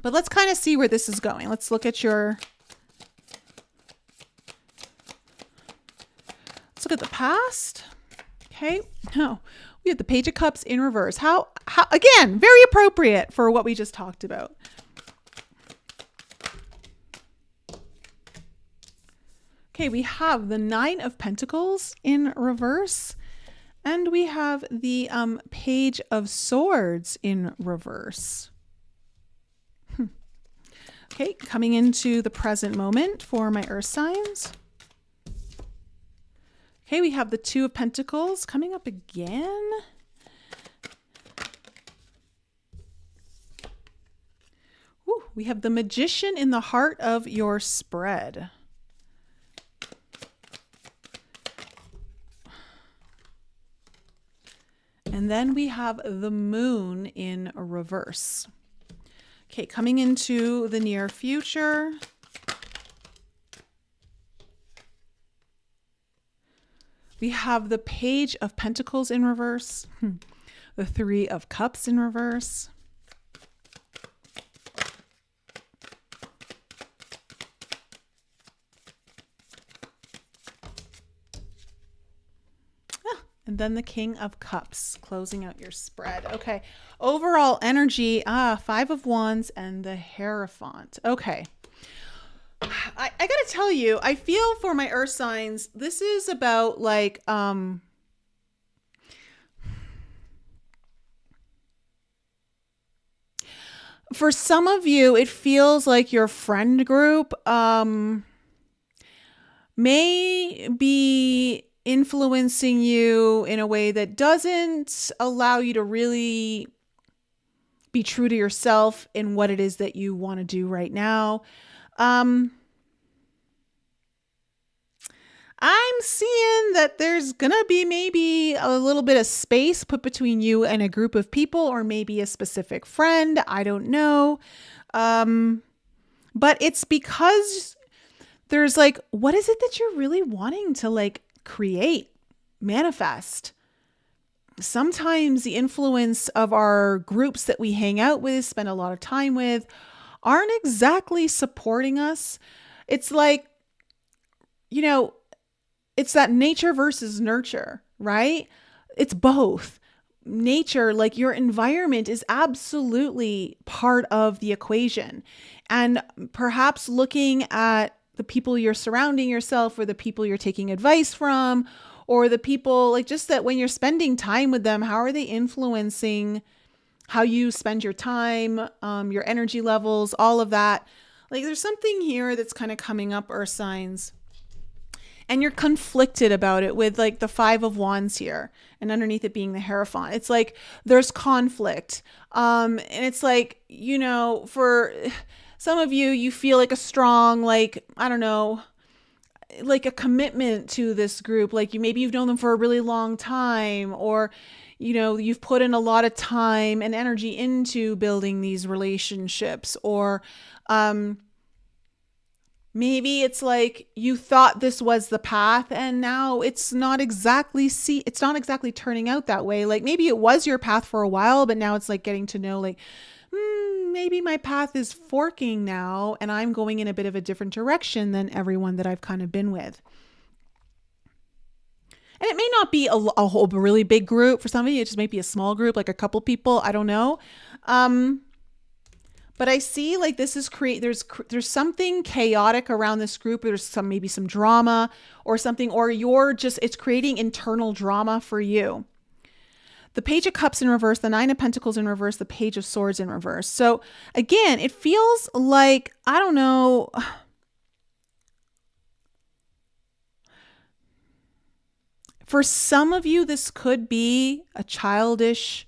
But let's kind of see where this is going. Let's look at the past. Okay. Oh, we have the Page of Cups in reverse. How again, very appropriate for what we just talked about. Okay, we have the Nine of Pentacles in reverse, and we have the Page of Swords in reverse. Okay, coming into the present moment for my earth signs. Okay, we have the Two of Pentacles coming up again. Ooh, we have the Magician in the heart of your spread. And then we have the Moon in reverse. Okay, coming into the near future. We have the Page of Pentacles in reverse. The Three of Cups in reverse. And then the King of Cups, closing out your spread. Okay. Overall energy, Five of Wands and the Hierophant. Okay. I got to tell you, I feel for my earth signs, this is about like, for some of you, it feels like your friend group, may be influencing you in a way that doesn't allow you to really be true to yourself in what it is that you want to do right now. I'm seeing that there's gonna be maybe a little bit of space put between you and a group of people, or maybe a specific friend. I don't know. But it's because there's like, what is it that you're really wanting to like create, manifest? Sometimes the influence of our groups that we hang out with, spend a lot of time with, aren't exactly supporting us. It's like, it's that nature versus nurture, right? It's both. Nature, like your environment, is absolutely part of the equation. And perhaps looking at the people you're surrounding yourself, or the people you're taking advice from, or the people like just that when you're spending time with them, how are they influencing how you spend your time, your energy levels, all of that. Like there's something here that's kind of coming up, earth signs. And you're conflicted about it with like the 5 of Wands here and underneath it being the Hierophant. It's like there's conflict. And it's like, for some of you, you feel like a strong, like, I don't know, like a commitment to this group. Like you've known them for a really long time, or, you've put in a lot of time and energy into building these relationships, or, maybe it's like you thought this was the path and now it's not exactly turning out that way. Like maybe it was your path for a while, but now it's like getting to know like, maybe my path is forking now and I'm going in a bit of a different direction than everyone that I've kind of been with. And it may not be a whole really big group for somebody. It just might be a small group, like a couple people. I don't know. But I see like this is there's something chaotic around this group. There's maybe some drama or something, or it's creating internal drama for you. The Page of Cups in reverse, the 9 of Pentacles in reverse, the Page of Swords in reverse. So again, it feels like, I don't know. For some of you, this could be a childish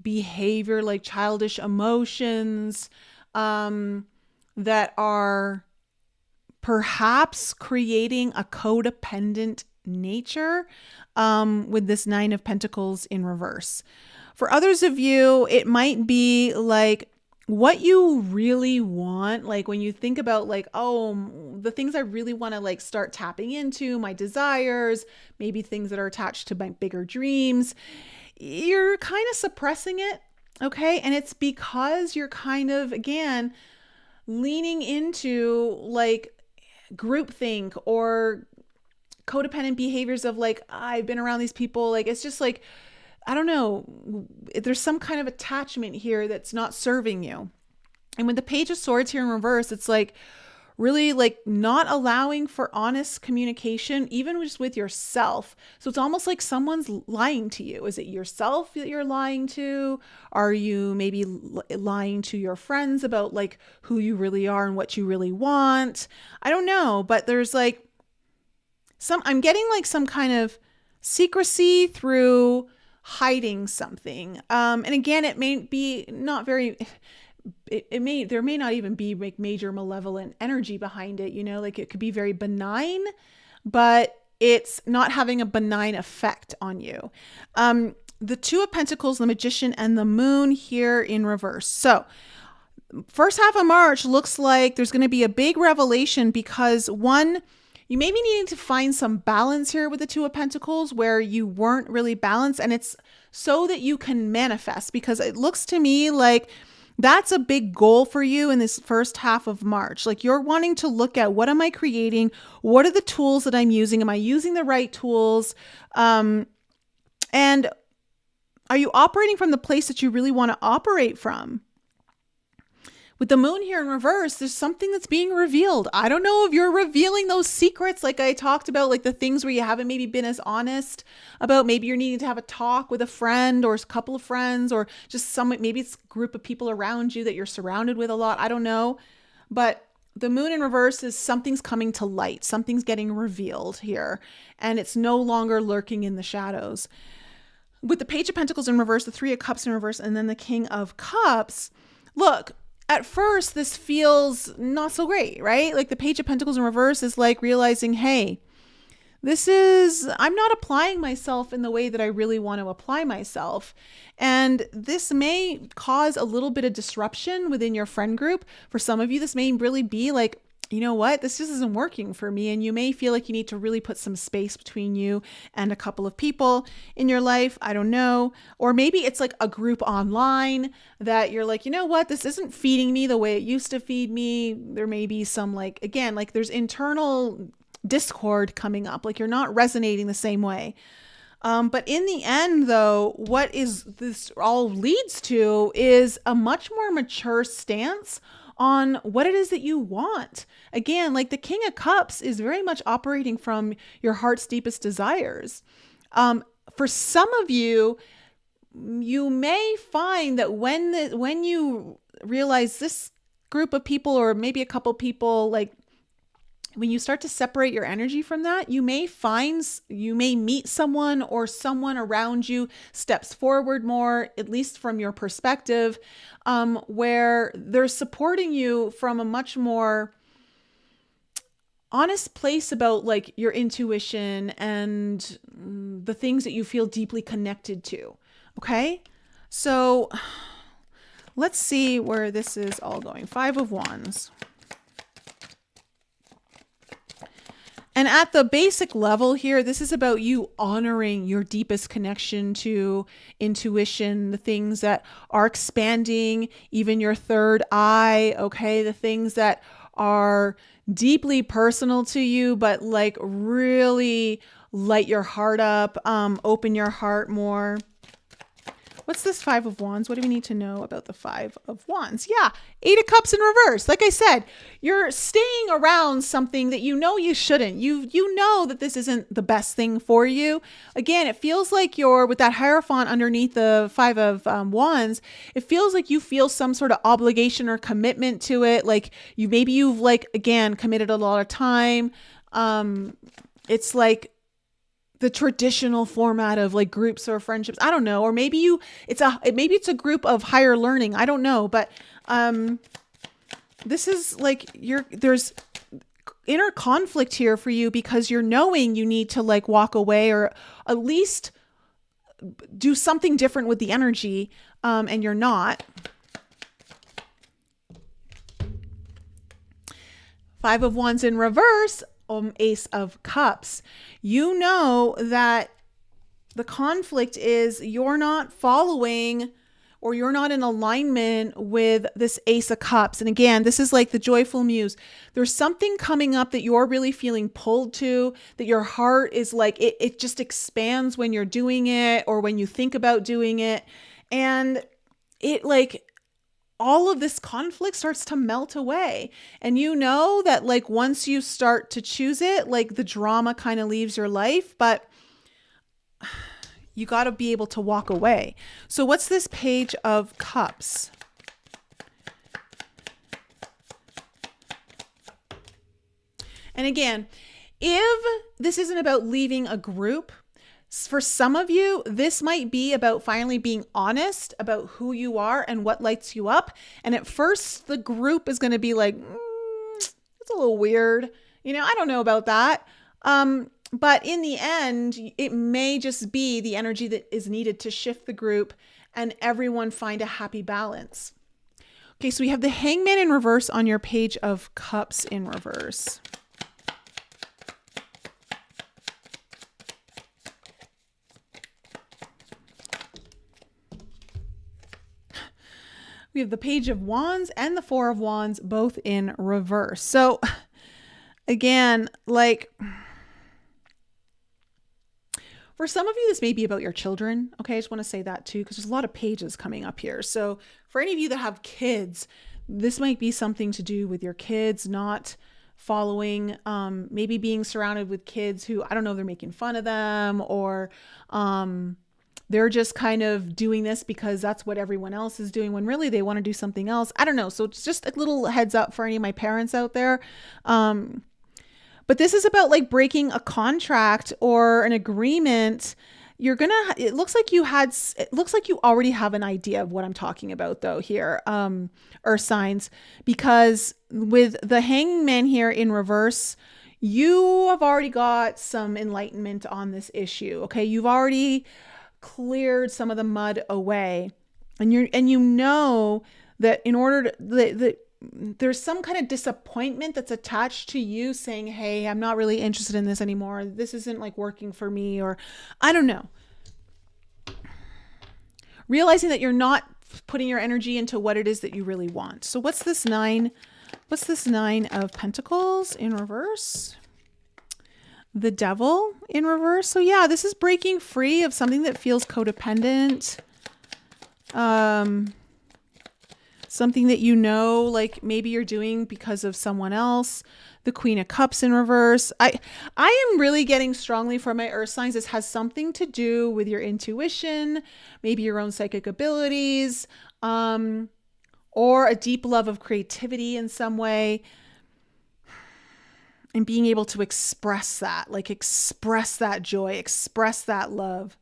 behavior, like childish emotions that are perhaps creating a codependent nature with this 9 of Pentacles in reverse. For others of you, it might be like what you really want. Like when you think about like, the things I really want to like start tapping into, my desires, maybe things that are attached to my bigger dreams, you're kind of suppressing it. Okay. And it's because you're kind of, again, leaning into like groupthink or codependent behaviors of like, I've been around these people. Like, it's just like, I don't know. There's some kind of attachment here that's not serving you. And with the Page of Swords here in reverse, it's like really like not allowing for honest communication, even just with yourself. So it's almost like someone's lying to you. Is it yourself that you're lying to? Are you maybe lying to your friends about like who you really are and what you really want? I don't know, but there's like I'm getting like some kind of secrecy through hiding something. And again, it may be not very, there may not even be like major malevolent energy behind it, like it could be very benign, but it's not having a benign effect on you. The 2 of Pentacles, the Magician, and the Moon here in reverse. So first half of March looks like there's going to be a big revelation because you may be needing to find some balance here with the 2 of Pentacles where you weren't really balanced, and it's so that you can manifest, because it looks to me like that's a big goal for you in this first half of March. Like you're wanting to look at, what am I creating? What are the tools that I'm using? Am I using the right tools? And are you operating from the place that you really want to operate from? With the Moon here in reverse, there's something that's being revealed. I don't know if you're revealing those secrets like I talked about, like the things where you haven't maybe been as honest about. Maybe you're needing to have a talk with a friend or a couple of friends, or just maybe it's a group of people around you that you're surrounded with a lot. I don't know. But the Moon in reverse is something's coming to light. Something's getting revealed here, and it's no longer lurking in the shadows. With the Page of Pentacles in reverse, the 3 of Cups in reverse, and then the King of Cups, look, at first, this feels not so great, right? Like the Page of Pentacles in reverse is like realizing, hey, I'm not applying myself in the way that I really want to apply myself. And this may cause a little bit of disruption within your friend group. For some of you, this may really be like, you know what, this just isn't working for me. And you may feel like you need to really put some space between you and a couple of people in your life. I don't know. Or maybe it's like a group online that you're like, you know what, this isn't feeding me the way it used to feed me. There may be some like, again, like there's internal discord coming up. Like you're not resonating the same way. But in the end, though, what is this all leads to is a much more mature stance on what it is that you want. Again, like the King of Cups is very much operating from your heart's deepest desires. For some of you, you may find that when you realize this group of people, or maybe a couple people, like when you start to separate your energy from that, you may meet someone, or someone around you steps forward more, at least from your perspective, where they're supporting you from a much more honest place about like your intuition and the things that you feel deeply connected to. Okay. So let's see where this is all going. 5 of Wands. And at the basic level here, this is about you honoring your deepest connection to intuition, the things that are expanding, even your third eye, okay? The things that are deeply personal to you, but like really light your heart up, open your heart more. What's this 5 of Wands? What do we need to know about the 5 of Wands? Yeah, 8 of Cups in reverse. Like I said, you're staying around something that you know you shouldn't. You know that this isn't the best thing for you. Again, it feels like you're, with that Hierophant underneath the 5 of Wands, it feels like you feel some sort of obligation or commitment to it. Like you've like, again, committed a lot of time. It's like the traditional format of like groups or friendships. I don't know. Or maybe it's a group of higher learning. I don't know. But this is like there's inner conflict here for you, because you're knowing you need to like walk away, or at least do something different with the energy. And you're not. 5 of Wands in reverse. Ace of Cups. You know that the conflict is you're not following, or you're not in alignment with this Ace of Cups. And again, this is like the joyful muse. There's something coming up that you're really feeling pulled to, that your heart is like, it just expands when you're doing it, or when you think about doing it. And it like, all of this conflict starts to melt away. And you know that like once you start to choose it, like the drama kind of leaves your life, but you got to be able to walk away. So what's this Page of Cups? And again, if this isn't about leaving a group, for some of you, this might be about finally being honest about who you are and what lights you up. And at first, the group is going to be like, it's a little weird. You know, I don't know about that. But in the end, it may just be the energy that is needed to shift the group and everyone find a happy balance. Okay, so we have the Hangman in reverse on your Page of Cups in reverse. We have the Page of Wands and the 4 of Wands both in reverse. So again, like for some of you, this may be about your children. Okay, I just want to say that too, because there's a lot of pages coming up here. So for any of you that have kids, this might be something to do with your kids not following, maybe being surrounded with kids who, I don't know, they're making fun of them, or they're just kind of doing this because that's what everyone else is doing when really they want to do something else. I don't know. So it's just a little heads up for any of my parents out there. But this is about like breaking a contract or an agreement. It looks like you already have an idea of what I'm talking about though here, Earth signs, because with the Hangman here in reverse, you have already got some enlightenment on this issue. Okay. You've already cleared some of the mud away, and you know that in order to, there's some kind of disappointment that's attached to you saying, hey, I'm not really interested in this anymore. This isn't like working for me, or I don't know. Realizing that you're not putting your energy into what it is that you really want. So what's this 9 of Pentacles in reverse? The Devil in reverse. So yeah, this is breaking free of something that feels codependent. Something that you know, like maybe you're doing because of someone else. The Queen of Cups in reverse. I am really getting strongly from my Earth signs. This has something to do with your intuition, maybe your own psychic abilities, or a deep love of creativity in some way, and being able to express that, like express that joy, express that love.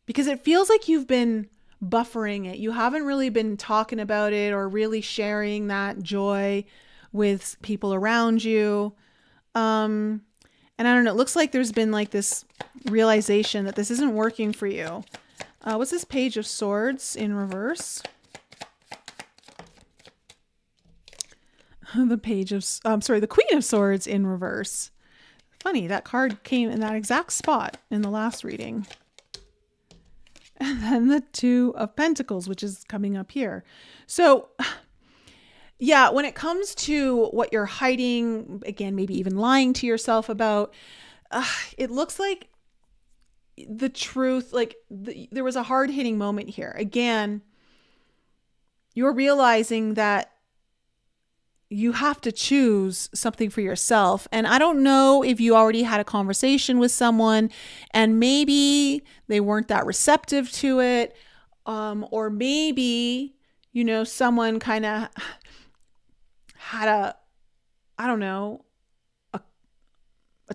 Because it feels like you've been buffering it. You haven't really been talking about it or really sharing that joy with people around you. And I don't know, it looks like there's been like this realization that this isn't working for you. What's this Page of Swords in reverse? The Queen of Swords in reverse. Funny, that card came in that exact spot in the last reading. And then the Two of Pentacles, which is coming up here. So yeah, when it comes to what you're hiding, again, maybe even lying to yourself about, it looks like the truth, like there was a hard hitting moment here. Again, you're realizing that you have to choose something for yourself. And I don't know if you already had a conversation with someone and maybe they weren't that receptive to it. Or maybe, someone kind of had a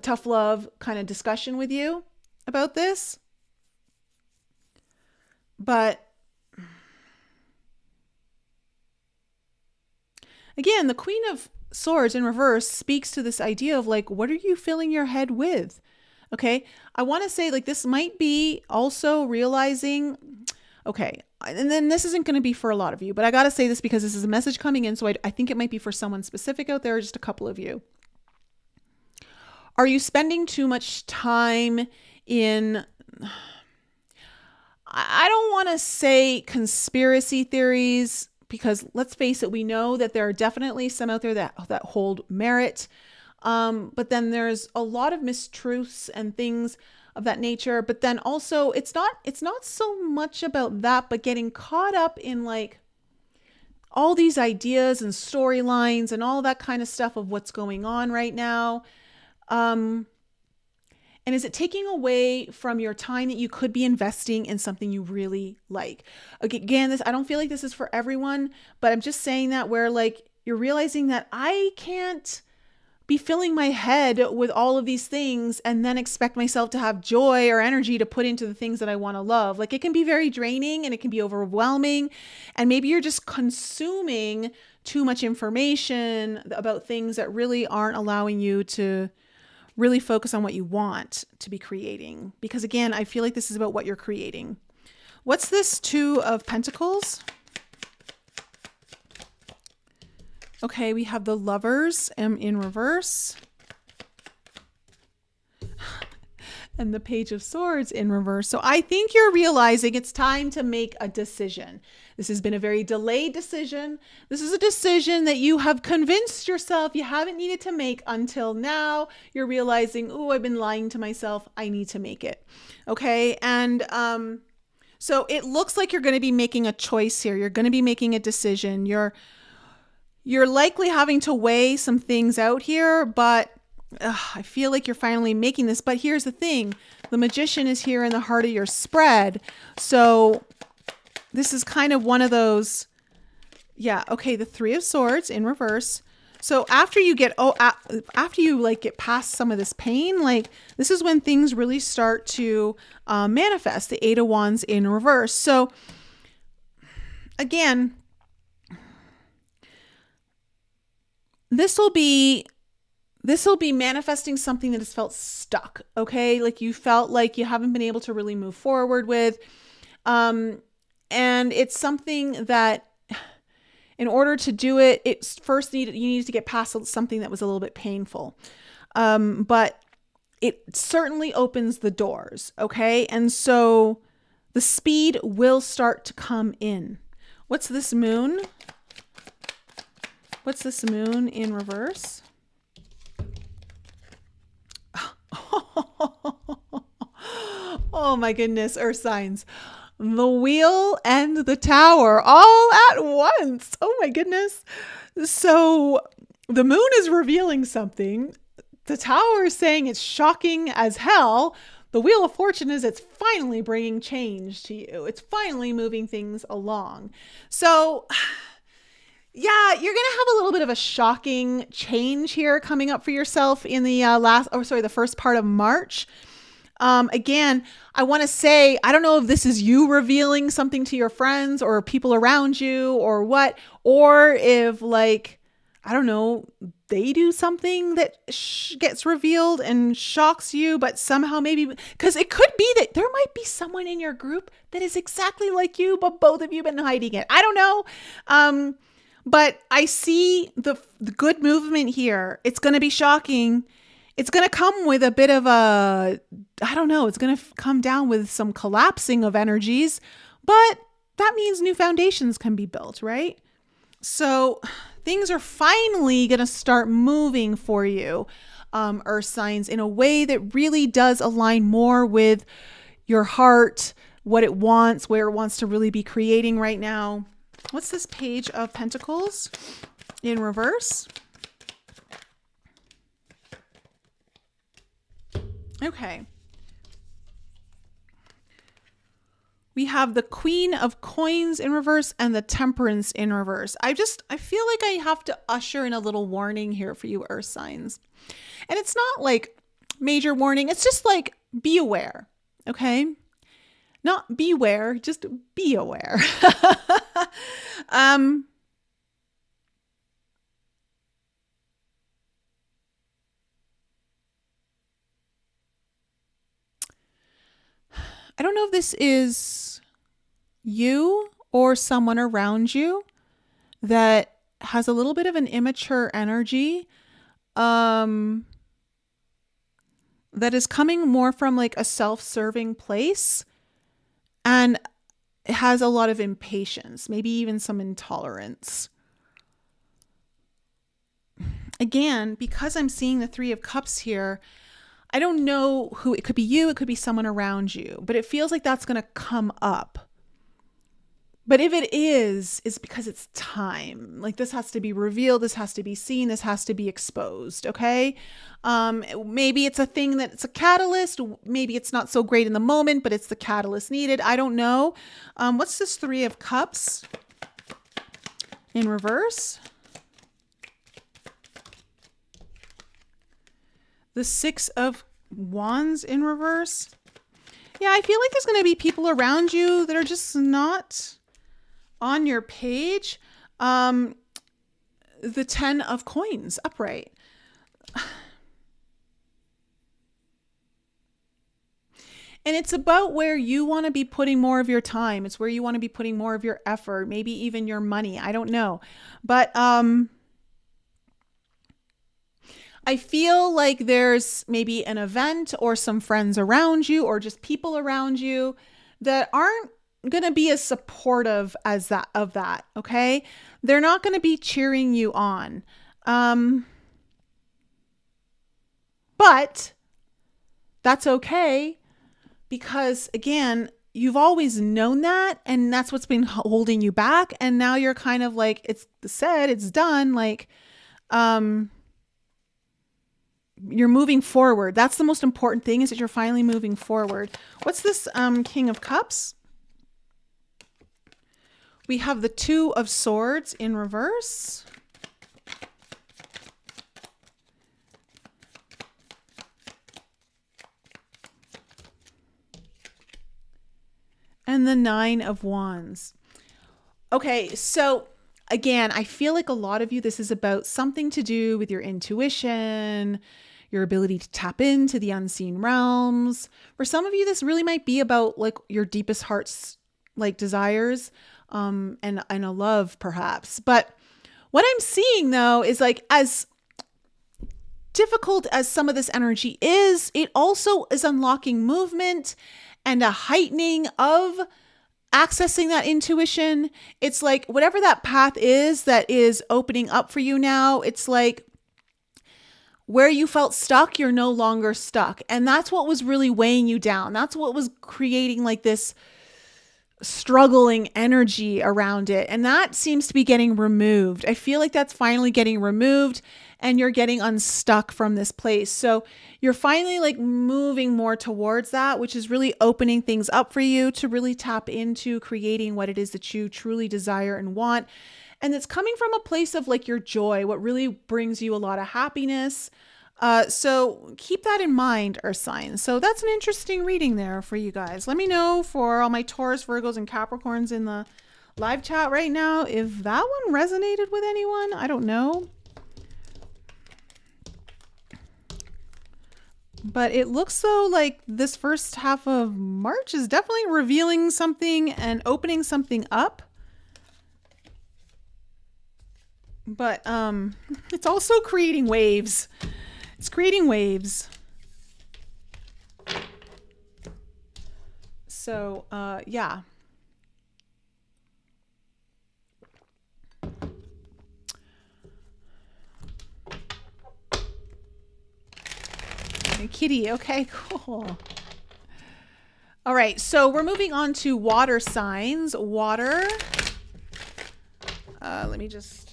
tough love kind of discussion with you about this. But again, the Queen of Swords in reverse speaks to this idea of like, what are you filling your head with? Okay. I want to say like, this might be also realizing, okay, and then this isn't going to be for a lot of you, but I got to say this because this is a message coming in. So I think it might be for someone specific out there, or just a couple of you. Are you spending too much time in, I don't want to say conspiracy theories, because let's face it, we know that there are definitely some out there that hold merit. But then there's a lot of mistruths and things of that nature. But then also it's not so much about that, but getting caught up in like all these ideas and storylines and all that kind of stuff of what's going on right now. And is it taking away from your time that you could be investing in something you really like? Again, I don't feel like this is for everyone, but I'm just saying that where like you're realizing that I can't be filling my head with all of these things and then expect myself to have joy or energy to put into the things that I want to love. Like it can be very draining and it can be overwhelming. And maybe you're just consuming too much information about things that really aren't allowing you to really focus on what you want to be creating. Because again, I feel like this is about what you're creating. What's this Two of Pentacles? Okay, we have the Lovers in reverse. And the Page of Swords in reverse. So I think you're realizing it's time to make a decision. This has been a very delayed decision. This is a decision that you have convinced yourself you haven't needed to make until now. You're realizing, oh, I've been lying to myself. I need to make it. Okay. And so it looks like you're going to be making a choice here. You're going to be making a decision. You're likely having to weigh some things out here, but I feel like you're finally making this. But here's the thing. The Magician is here in the heart of your spread. So this is kind of one of those, yeah, okay, the Three of Swords in reverse. So after you get get past some of this pain, like this is when things really start to manifest, the Eight of Wands in reverse. So again, this will be manifesting something that has felt stuck. Okay. Like you felt like you haven't been able to really move forward with, and it's something that in order to do it, you needed to get past something that was a little bit painful. But it certainly opens the doors. Okay. And so the speed will start to come in. What's this Moon? What's this Moon in reverse? Oh my goodness, Earth signs. The Wheel and the Tower all at once. Oh my goodness. So the Moon is revealing something. The Tower is saying it's shocking as hell, the Wheel of Fortune is it's finally bringing change to you. It's finally moving things along. So yeah, you're going to have a little bit of a shocking change here coming up for yourself in the the first part of March. Again, I want to say, I don't know if this is you revealing something to your friends or people around you or what, or if like, I don't know, they do something that gets revealed and shocks you, but somehow maybe, because it could be that there might be someone in your group that is exactly like you, but both of you have been hiding it. I don't know. But I see the good movement here. It's going to be shocking. It's going to come with a bit of a, I don't know, it's going to come down with some collapsing of energies, but that means new foundations can be built, right? So things are finally going to start moving for you, Earth signs, in a way that really does align more with your heart, what it wants, where it wants to really be creating right now. What's this Page of Pentacles in reverse? Okay. We have the Queen of Coins in reverse and the Temperance in reverse. I feel like I have to usher in a little warning here for you, Earth signs. And it's not like major warning. It's just like, be aware. Okay. Not beware, just be aware. I don't know if this is you or someone around you that has a little bit of an immature energy, that is coming more from like a self-serving place and has a lot of impatience, maybe even some intolerance. Again, because I'm seeing the Three of Cups here, I don't know who, it could be you, it could be someone around you, but it feels like that's going to come up. But if it is, it's because it's time. Like this has to be revealed, this has to be seen, this has to be exposed, okay? Maybe it's a thing that it's a catalyst, maybe it's not so great in the moment, but it's the catalyst needed. I don't know. What's this Three of Cups in reverse? The Six of Wands in reverse. Yeah, I feel like there's going to be people around you that are just not on your page. The Ten of Coins upright. And it's about where you want to be putting more of your time. It's where you want to be putting more of your effort, maybe even your money. I don't know. But I feel like there's maybe an event or some friends around you or just people around you that aren't going to be as supportive as that, okay? They're not going to be cheering you on. But that's okay because again, you've always known that and that's what's been holding you back, and now you're kind of like, it's said, it's done, like you're moving forward. That's the most important thing, is that you're finally moving forward. What's this King of Cups? We have the Two of Swords in reverse. And the Nine of Wands. Okay, so again, I feel like a lot of you, this is about something to do with your intuition, your ability to tap into the unseen realms. For some of you, this really might be about like your deepest heart's like desires, and a love perhaps. But what I'm seeing though is like, as difficult as some of this energy is, it also is unlocking movement and a heightening of accessing that intuition. It's like whatever that path is that is opening up for you now, it's like where you felt stuck, you're no longer stuck. And that's what was really weighing you down. That's what was creating like this struggling energy around it. And that seems to be getting removed. I feel like that's finally getting removed and you're getting unstuck from this place. So you're finally like moving more towards that, which is really opening things up for you to really tap into creating what it is that you truly desire and want. And it's coming from a place of like your joy, what really brings you a lot of happiness. So keep that in mind, Earth signs. So that's an interesting reading there for you guys. Let me know for all my Taurus, Virgos, and Capricorns in the live chat right now if that one resonated with anyone. I don't know. But it looks though like this first half of March is definitely revealing something and opening something up. But it's also creating waves. It's creating waves. So, yeah. Kitty. Okay, cool. All right. So we're moving on to water signs. Water. Let me just.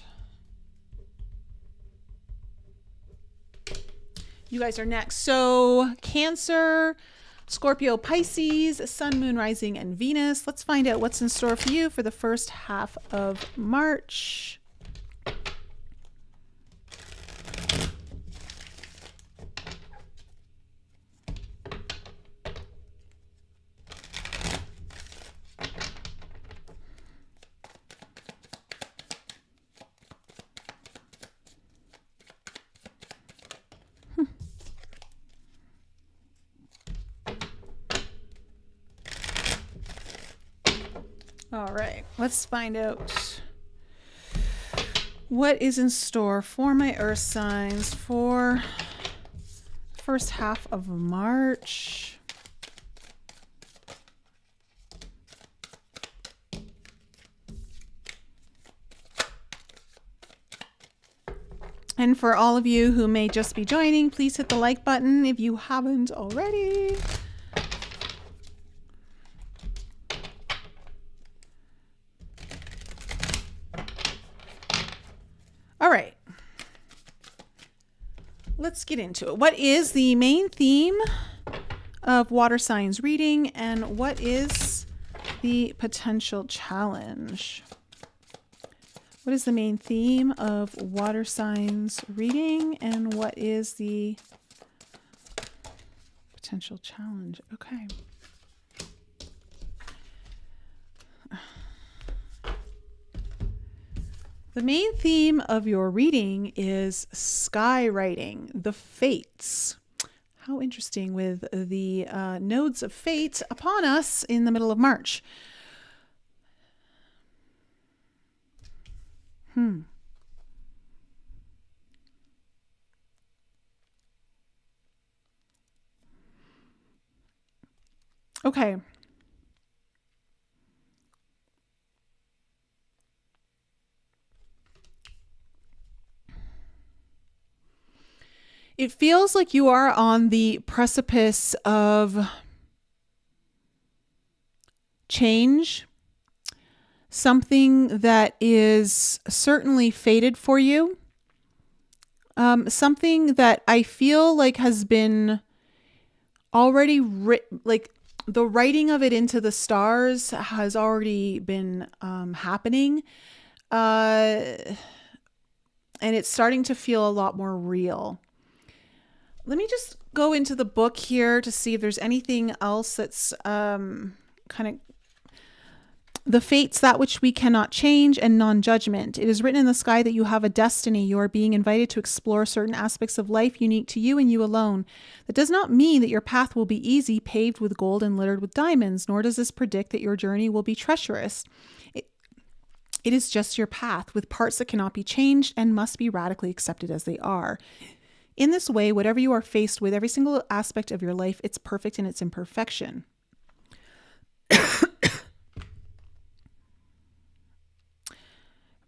You guys are next. So Cancer, Scorpio, Pisces, Sun, Moon, Rising, and Venus. Let's find out what's in store for you for the first half of March. All right, let's find out what is in store for my Earth signs for first half of March. And for all of you who may just be joining, please hit the like button if you haven't already. All right, let's get into it. What is the main theme of water signs reading and what is the potential challenge? What is the main theme of water signs reading and what is the potential challenge? Okay. The main theme of your reading is skywriting, the fates. How interesting with the nodes of fate upon us in the middle of March. Okay. It feels like you are on the precipice of change, something that is certainly fated for you, something that I feel like has been already written, like the writing of it into the stars has already been happening, and it's starting to feel a lot more real. Let me just go into the book here to see if there's anything else that's kind of the fates, that which we cannot change, and non-judgment. It is written in the sky that you have a destiny. You are being invited to explore certain aspects of life unique to you and you alone. That does not mean that your path will be easy, paved with gold and littered with diamonds, nor does this predict that your journey will be treacherous. It is just your path with parts that cannot be changed and must be radically accepted as they are. In this way, whatever you are faced with, every single aspect of your life, it's perfect in its imperfection.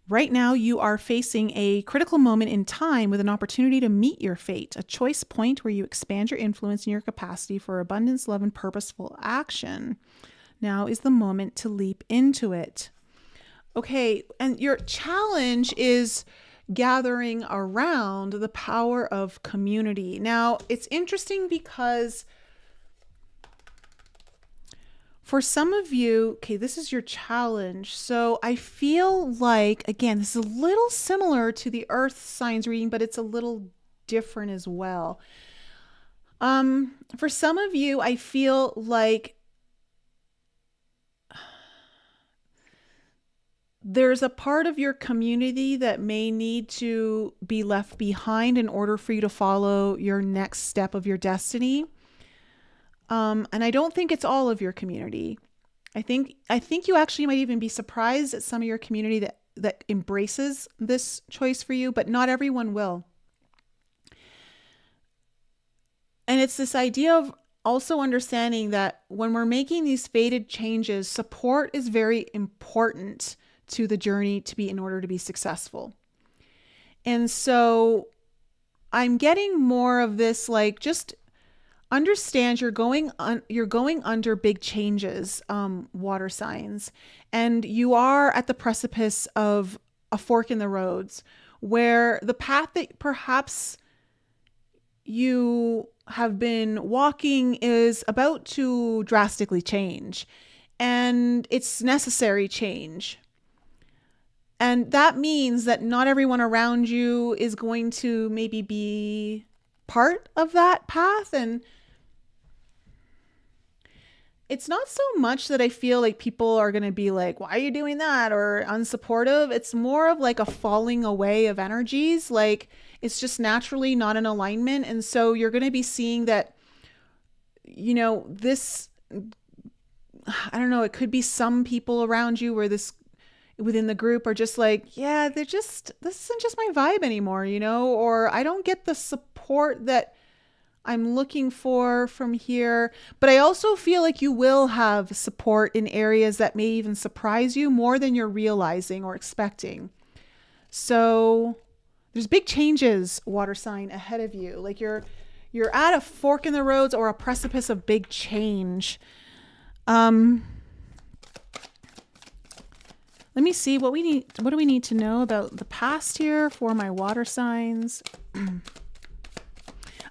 Right now, you are facing a critical moment in time with an opportunity to meet your fate, a choice point where you expand your influence and your capacity for abundance, love, and purposeful action. Now is the moment to leap into it. Okay, and your challenge is gathering around the power of community. Now, it's interesting because for some of you, okay, this is your challenge. So I feel like, again, this is a little similar to the earth signs reading, but it's a little different as well. For some of you, I feel like there's a part of your community that may need to be left behind in order for you to follow your next step of your destiny. And I don't think it's all of your community. I think you actually might even be surprised at some of your community that embraces this choice for you, but not everyone will. And it's this idea of also understanding that when we're making these fated changes, support is very important to the journey in order to be successful. And so I'm getting more of this, like, just understand you're going under big changes, water signs, and you are at the precipice of a fork in the roads where the path that perhaps you have been walking is about to drastically change, and it's necessary change. And that means that not everyone around you is going to maybe be part of that path. And it's not so much that I feel like people are going to be like, why are you doing that? Or unsupportive. It's more of like a falling away of energies. Like, it's just naturally not in alignment. And so you're going to be seeing that, this, I don't know, it could be some people around you where within the group are just like, yeah, this isn't just my vibe anymore, or I don't get the support that I'm looking for from here. But I also feel like you will have support in areas that may even surprise you more than you're realizing or expecting. So there's big changes, water sign, ahead of you. Like you're at a fork in the roads or a precipice of big change. Let me see what do we need to know about the past here for my water signs.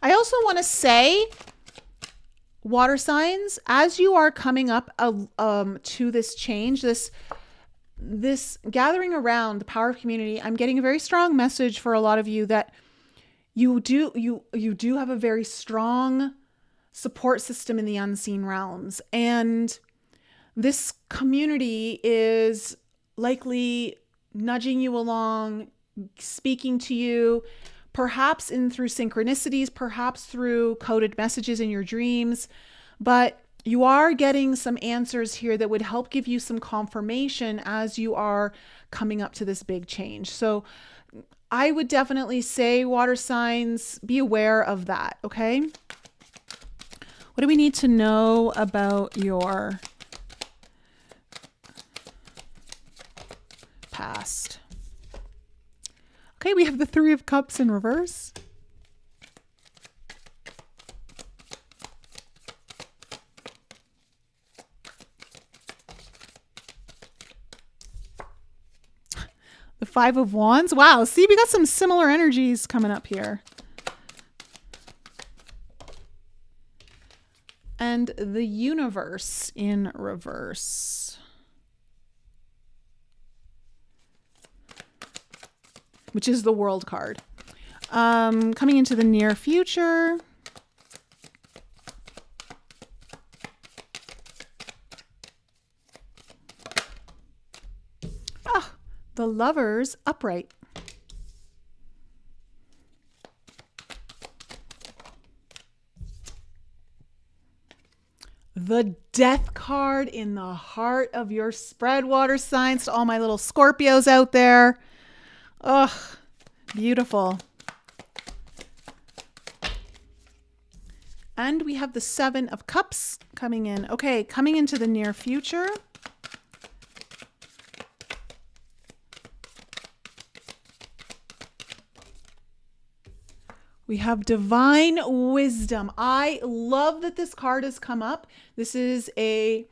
I also want to say, water signs, as you are coming up to this change, this gathering around the power of community, I'm getting a very strong message for a lot of you that you do have a very strong support system in the unseen realms. And this community is likely nudging you along, speaking to you, perhaps through synchronicities, perhaps through coded messages in your dreams. But you are getting some answers here that would help give you some confirmation as you are coming up to this big change. So I would definitely say, water signs, be aware of that, okay? What do we need to know about your past? Okay, we have the Three of Cups in reverse. The Five of Wands. Wow, see, we got some similar energies coming up here. And the Universe in reverse, which is the World card. Coming into the near future. The Lovers upright. The Death card in the heart of your spread, water signs, to all my little Scorpios out there. Ugh, beautiful. And we have the Seven of Cups coming in. Okay, coming into the near future. We have Divine Wisdom. I love that this card has come up. This is a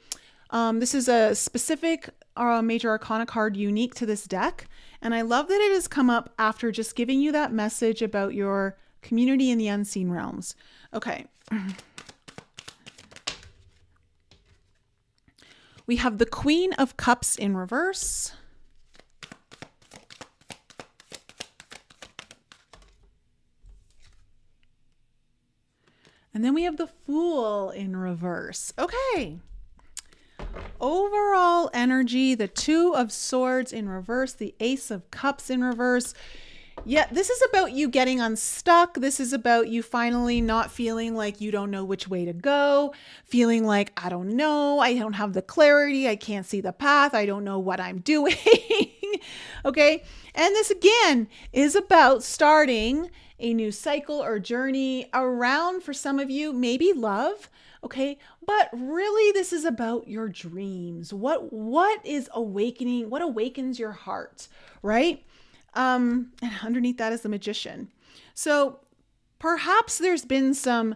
This is a specific major arcana card unique to this deck. And I love that it has come up after just giving you that message about your community in the unseen realms. Okay. We have the Queen of Cups in reverse. And then we have the Fool in reverse. Okay. Overall energy, the Two of Swords in reverse, the Ace of Cups in reverse. Yeah, this is about you getting unstuck. This is about you finally not feeling like you don't know which way to go, feeling like, I don't know, I don't have the clarity, I can't see the path, I don't know what I'm doing. Okay, and this again is about starting a new cycle or journey around, for some of you, maybe love. Okay, but really this is about your dreams. What is awakening? What awakens your heart, right? And underneath that is the Magician. So perhaps there's been some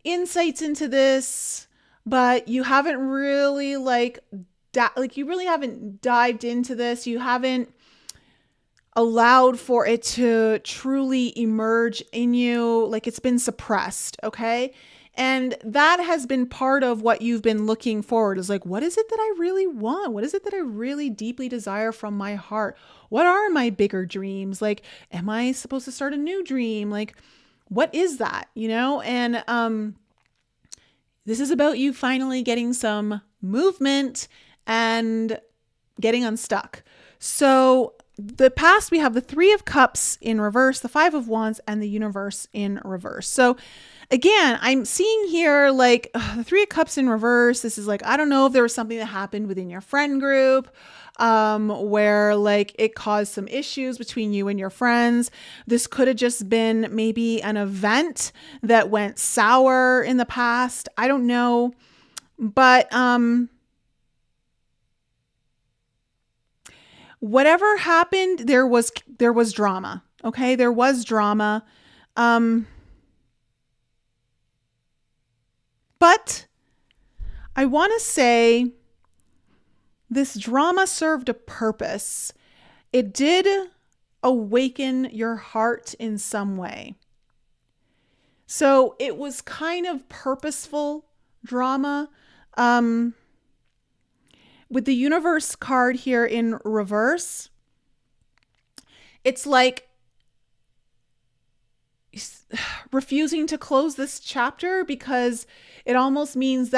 insights into this, but you haven't really you really haven't dived into this. You haven't allowed for it to truly emerge in you. Like, it's been suppressed. Okay. And that has been part of what you've been looking forward, is like, what is it that I really want? What is it that I really deeply desire from my heart? What are my bigger dreams? Like, am I supposed to start a new dream? Like, what is that, you know? And this is about you finally getting some movement and getting unstuck. So the past, we have the Three of Cups in reverse, the Five of Wands, and the Universe in reverse. So again, I'm seeing here like the Three of Cups in reverse. This is like, I don't know if there was something that happened within your friend group where like it caused some issues between you and your friends. This could have just been maybe an event that went sour in the past. I don't know. But whatever happened, there was drama. Okay, there was drama. But I want to say this drama served a purpose. It did awaken your heart in some way. So it was kind of purposeful drama. With the Universe card here in reverse, it's like refusing to close this chapter, because it almost means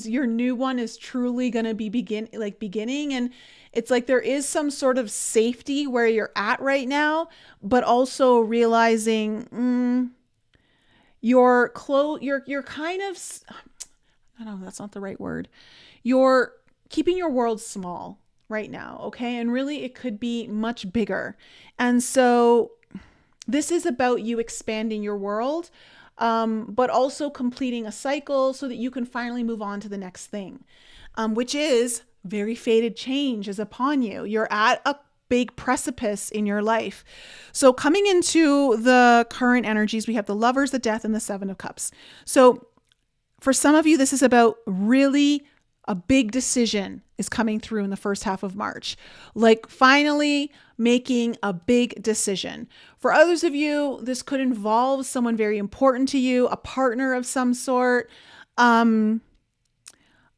your new one is truly going to be beginning. And it's like there is some sort of safety where you're at right now, but also realizing you're kind of, I don't know, that's not the right word. You're keeping your world small right now. Okay. And really it could be much bigger. And so this is about you expanding your world, but also completing a cycle so that you can finally move on to the next thing, which is very fated change is upon you. You're at a big precipice in your life. So coming into the current energies, we have the Lovers, the Death, and the Seven of Cups. So for some of you, this is about really a big decision is coming through in the first half of March, like finally making a big decision. For others of you, this could involve someone very important to you, a partner of some sort. I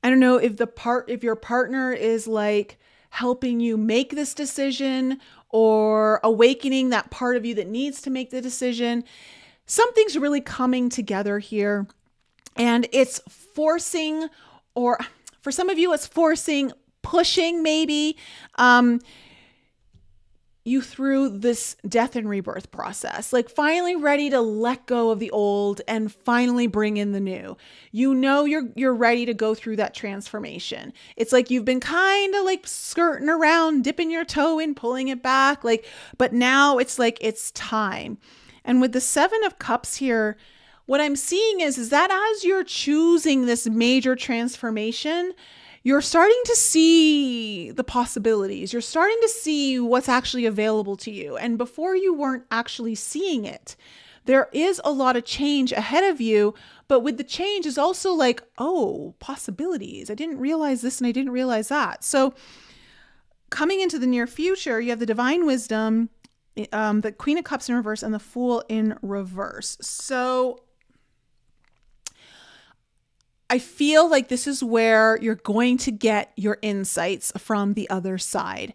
don't know if your partner is like helping you make this decision or awakening that part of you that needs to make the decision. Something's really coming together here, and it's forcing, or for some of you, it's pushing maybe you through this death and rebirth process, like finally ready to let go of the old and finally bring in the new. You know, you're ready to go through that transformation. It's like you've been kind of like skirting around, dipping your toe in, pulling it back, but now it's like it's time. And with the Seven of Cups here, what I'm seeing is that as you're choosing this major transformation, you're starting to see the possibilities. You're starting to see what's actually available to you. And before you weren't actually seeing it. there is a lot of change ahead of you, but with the change is also like, oh, possibilities. I didn't realize this and I didn't realize that. So coming into the near future, you have the divine wisdom, the Queen of Cups in reverse, and the Fool in reverse. So I feel like this is where you're going to get your insights from the other side.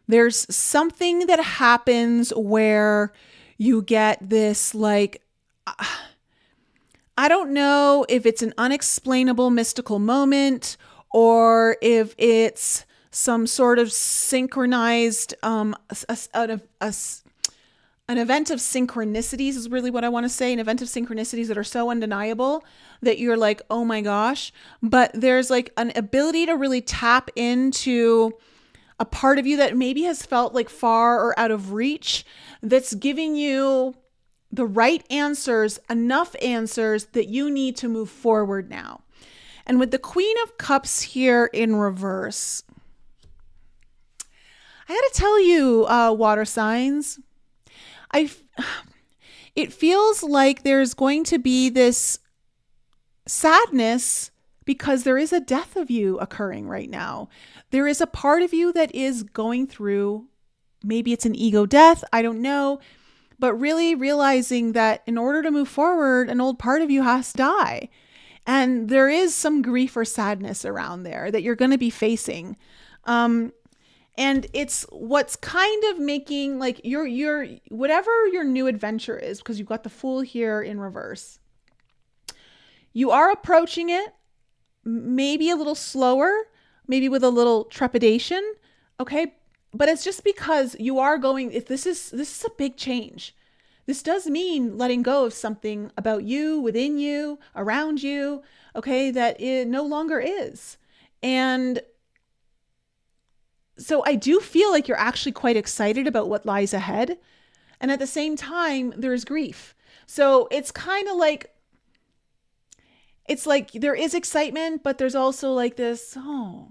There's something that happens where you get this, like, I don't know if it's an unexplainable mystical moment or if it's some sort of synchronized, an event of synchronicities is really what I want to say. An event of synchronicities that are so undeniable that you're like, oh my gosh. But there's like an ability to really tap into a part of you that maybe has felt like far or out of reach, that's giving you the right answers, enough answers that you need to move forward now. And with the Queen of Cups here in reverse, I got to tell you, water signs, it feels like there's going to be this sadness because there is a death of you occurring right now. There is a part of you that is going through, maybe it's an ego death, I don't know, but really realizing that in order to move forward, an old part of you has to die. And there is some grief or sadness around there that you're going to be facing. And it's what's kind of making like your whatever your new adventure is, because you've got the Fool here in reverse. You are approaching it maybe a little slower, maybe with a little trepidation. Okay. But it's just because you are going, if this is a big change. This does mean letting go of something about you, within you, around you, okay, that it no longer is. And so I do feel like you're actually quite excited about what lies ahead. And at the same time, there's grief. So it's kind of like, it's like there is excitement, but there's also like this, oh,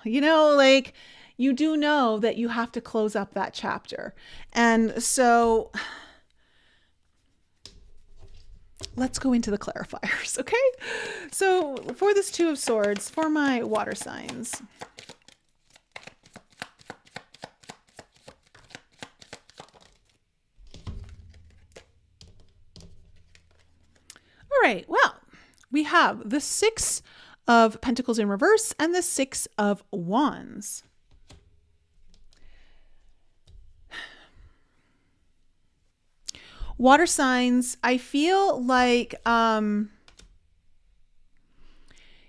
like you do know that you have to close up that chapter. And so let's go into the clarifiers, okay? So for this Two of Swords, for my water signs, all right, well, we have the Six of Pentacles in reverse and the Six of Wands. Water signs, I feel like,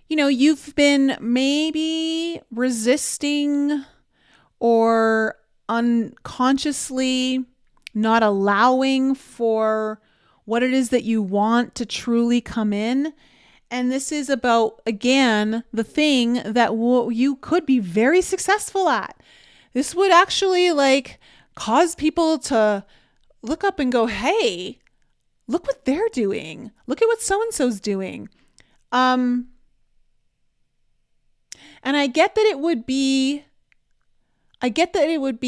you've been maybe resisting or unconsciously not allowing for what it is that you want to truly come in. And this is about, again, the thing that you could be very successful at. This would actually like cause people to look up and go, hey, look what they're doing. Look at what so-and-so's doing. And I get that it would be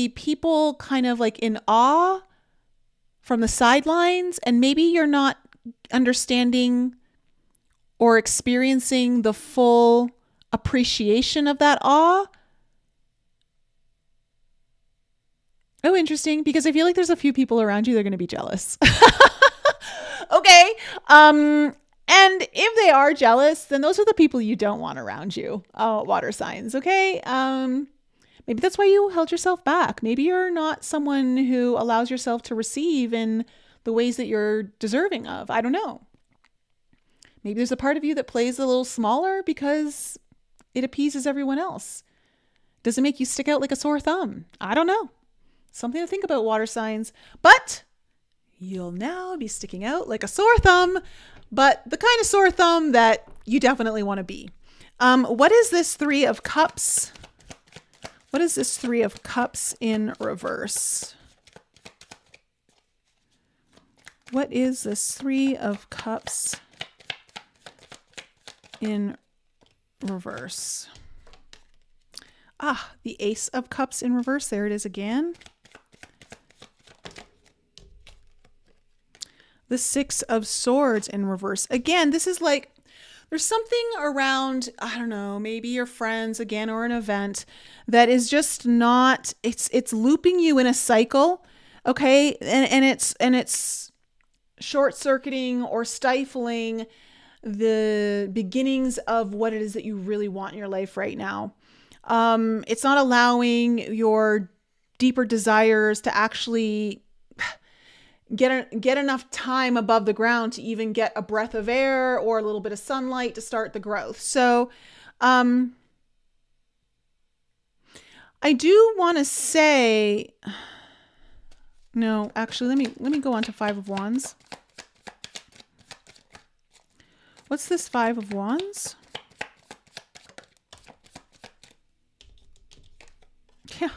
people kind of like in awe from the sidelines, and maybe you're not understanding or experiencing the full appreciation of that awe. Oh, interesting, because I feel like there's a few people around you that are going to be jealous. Okay. And if they are jealous, then those are the people you don't want around you, water signs. Okay. Maybe that's why you held yourself back. Maybe you're not someone who allows yourself to receive in the ways that you're deserving of. I don't know. Maybe there's a part of you that plays a little smaller because it appeases everyone else. Does it make you stick out like a sore thumb? I don't know. Something to think about, water signs. But you'll now be sticking out like a sore thumb, but the kind of sore thumb that you definitely want to be. What is this Three of Cups? What is this Three of Cups in reverse? What is this Three of Cups in reverse? Ah, the Ace of Cups in reverse. There it is again. The Six of Swords in reverse. Again, this is like, there's something around, I don't know, maybe your friends again, or an event that is just not, it's looping you in a cycle. Okay. And it's short circuiting or stifling the beginnings of what it is that you really want in your life right now. It's not allowing your deeper desires to actually get enough time above the ground to even get a breath of air or a little bit of sunlight to start the growth. So, I do want to say, no, actually, let me go on to Five of Wands. What's this Five of Wands? Yeah,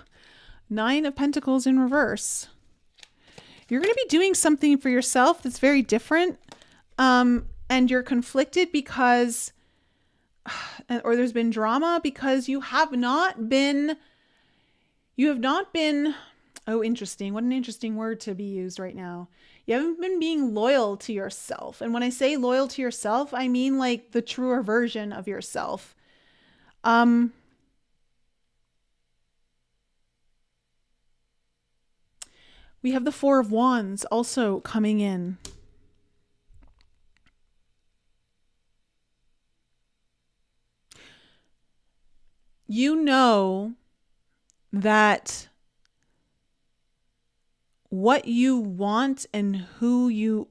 Nine of Pentacles in reverse. You're going to be doing something for yourself that's very different. And you're conflicted because, or there's been drama because you have not been, oh, interesting. What an interesting word to be used right now. You haven't been being loyal to yourself. And when I say loyal to yourself, I mean like the truer version of yourself. We have the Four of Wands also coming in. You know that what you want and who you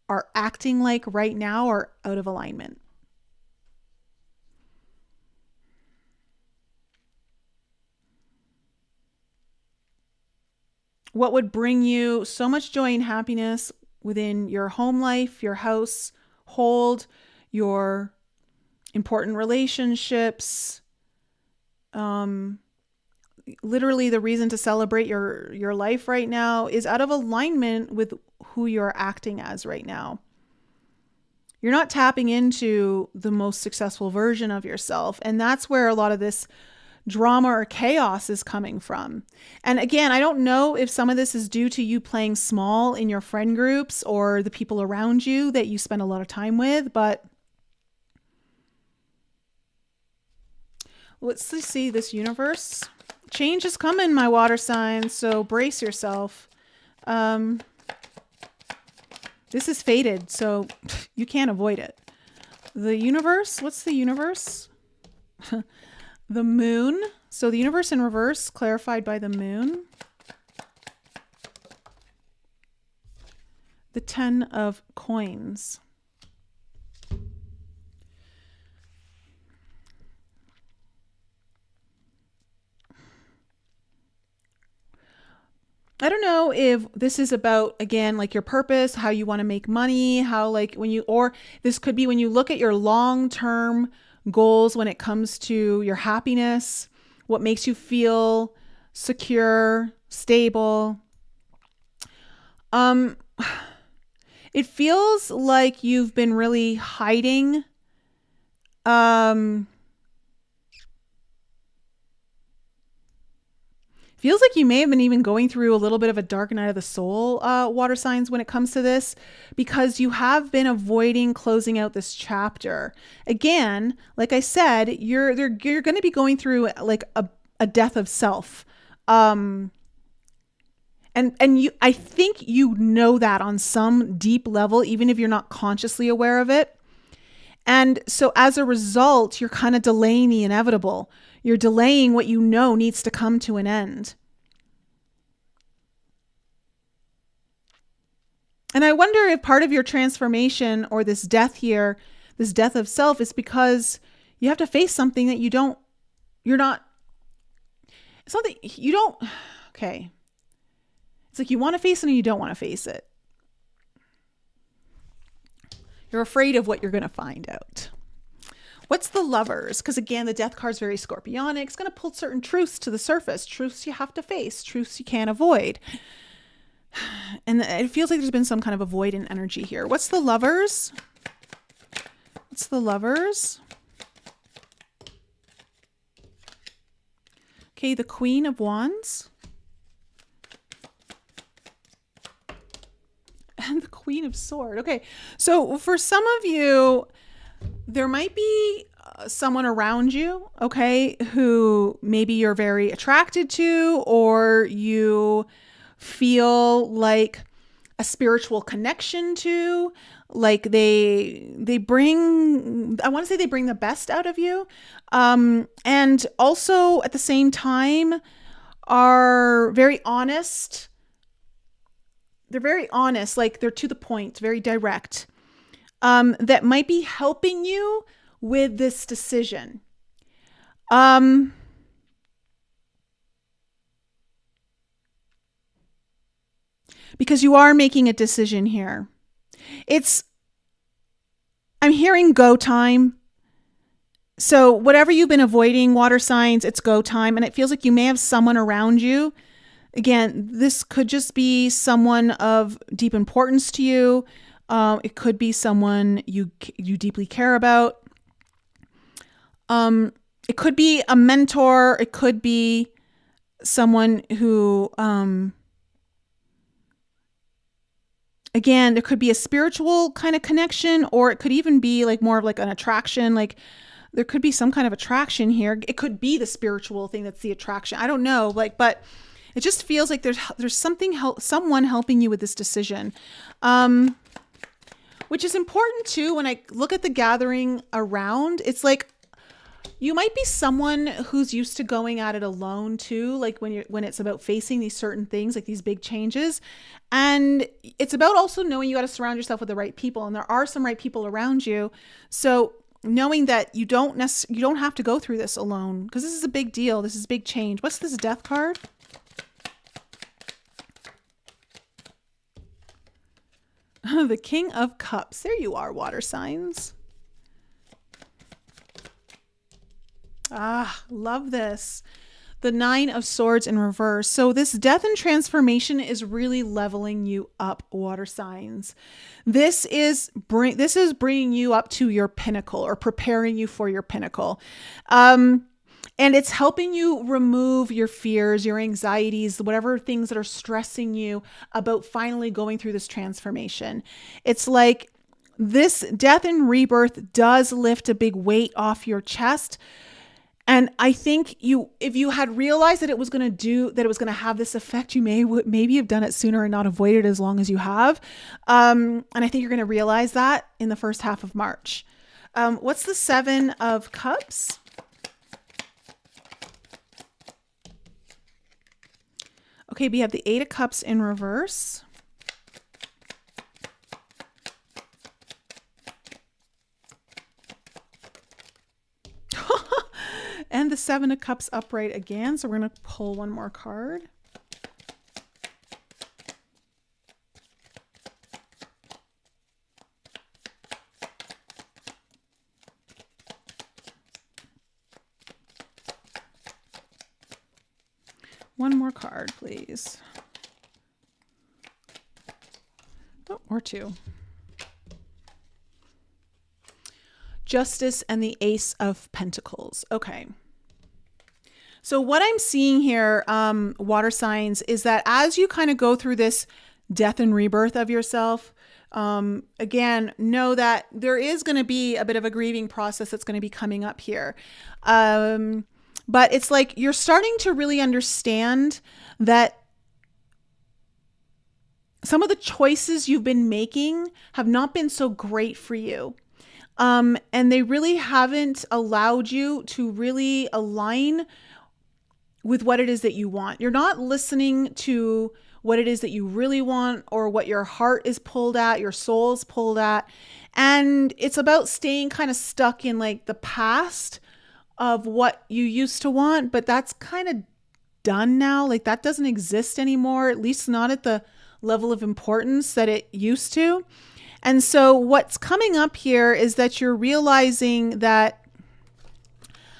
are acting like right now are out of alignment. What would bring you so much joy and happiness within your home life, your household, your important relationships, literally the reason to celebrate your life right now is out of alignment with who you're acting as right now. You're not tapping into the most successful version of yourself. And that's where a lot of this drama or chaos is coming from. And again, I don't know if some of this is due to you playing small in your friend groups or the people around you that you spend a lot of time with, but let's see this universe. Change is coming, my water signs, so brace yourself. This is fated, so you can't avoid it. The universe, what's the universe? The moon. So the universe in reverse, clarified by the moon. The 10 of coins. I don't know if this is about, again, like your purpose, how you want to make money, how like when you, or this could be when you look at your long-term goals when it comes to your happiness, what makes you feel secure, stable. It feels like you've been really hiding, feels like you may have been even going through a little bit of a dark night of the soul, water signs, when it comes to this, because you have been avoiding closing out this chapter. Again, like I said, you're going to be going through like a death of self. And I think you know that on some deep level, even if you're not consciously aware of it. And so as a result, you're kind of delaying the inevitable. You're delaying what you know needs to come to an end. And I wonder if part of your transformation or this death here, this death of self, is because you have to face something that it's not that you don't, okay. It's like you want to face it and you don't want to face it. You're afraid of what you're going to find out. What's the Lovers? Because again, the Death card's very scorpionic. It's going to pull certain truths to the surface. Truths you have to face. Truths you can't avoid. And it feels like there's been some kind of avoidant energy here. What's the Lovers? What's the Lovers? Okay, the Queen of Wands. And the Queen of Sword. Okay. So for some of you, there might be someone around you, okay, who maybe you're very attracted to, or you feel like a spiritual connection to, like they bring, I want to say they bring the best out of you. And also at the same time are very honest. They're very honest, like they're to the point, very direct. That might be helping you with this decision. Because you are making a decision here. I'm hearing go time. So whatever you've been avoiding, water signs, it's go time. And it feels like you may have someone around you. Again, this could just be someone of deep importance to you. It could be someone you deeply care about. It could be a mentor. It could be someone who, again, there could be a spiritual kind of connection, or it could even be like more of like an attraction. Like there could be some kind of attraction here. It could be the spiritual thing that's the attraction. I don't know. Like, but it just feels like there's someone helping you with this decision. Which is important too. When I look at the gathering around, it's like you might be someone who's used to going at it alone too. Like when it's about facing these certain things, like these big changes, and it's about also knowing you got to surround yourself with the right people, and there are some right people around you. So knowing that you don't have to go through this alone, because this is a big deal. This is a big change. What's this Death card? The King of Cups. There you are, water signs. Ah, love this. The Nine of Swords in reverse. So this death and transformation is really leveling you up, water signs. This is bringing you up to your pinnacle, or preparing you for your pinnacle. And it's helping you remove your fears, your anxieties, whatever things that are stressing you about finally going through this transformation. It's like this death and rebirth does lift a big weight off your chest. And I think if you had realized that it was going to have this effect, you maybe have done it sooner and not avoided it as long as you have. And I think you're going to realize that in the first half of March. What's the Seven of Cups? Okay, we have the Eight of Cups in reverse. And the Seven of Cups upright again. So we're going to pull one more card. One more card, please. Oh, or two. Justice and the Ace of Pentacles. Okay. So what I'm seeing here, water signs, is that as you kind of go through this death and rebirth of yourself, again, know that there is going to be a bit of a grieving process that's going to be coming up here. But it's like you're starting to really understand that some of the choices you've been making have not been so great for you. And they really haven't allowed you to really align with what it is that you want. You're not listening to what it is that you really want, or what your heart is pulled at, your soul's pulled at. And it's about staying kind of stuck in like the past of what you used to want, but that's kind of done now. Like that doesn't exist anymore, at least not at the level of importance that it used to. And so what's coming up here is that you're realizing that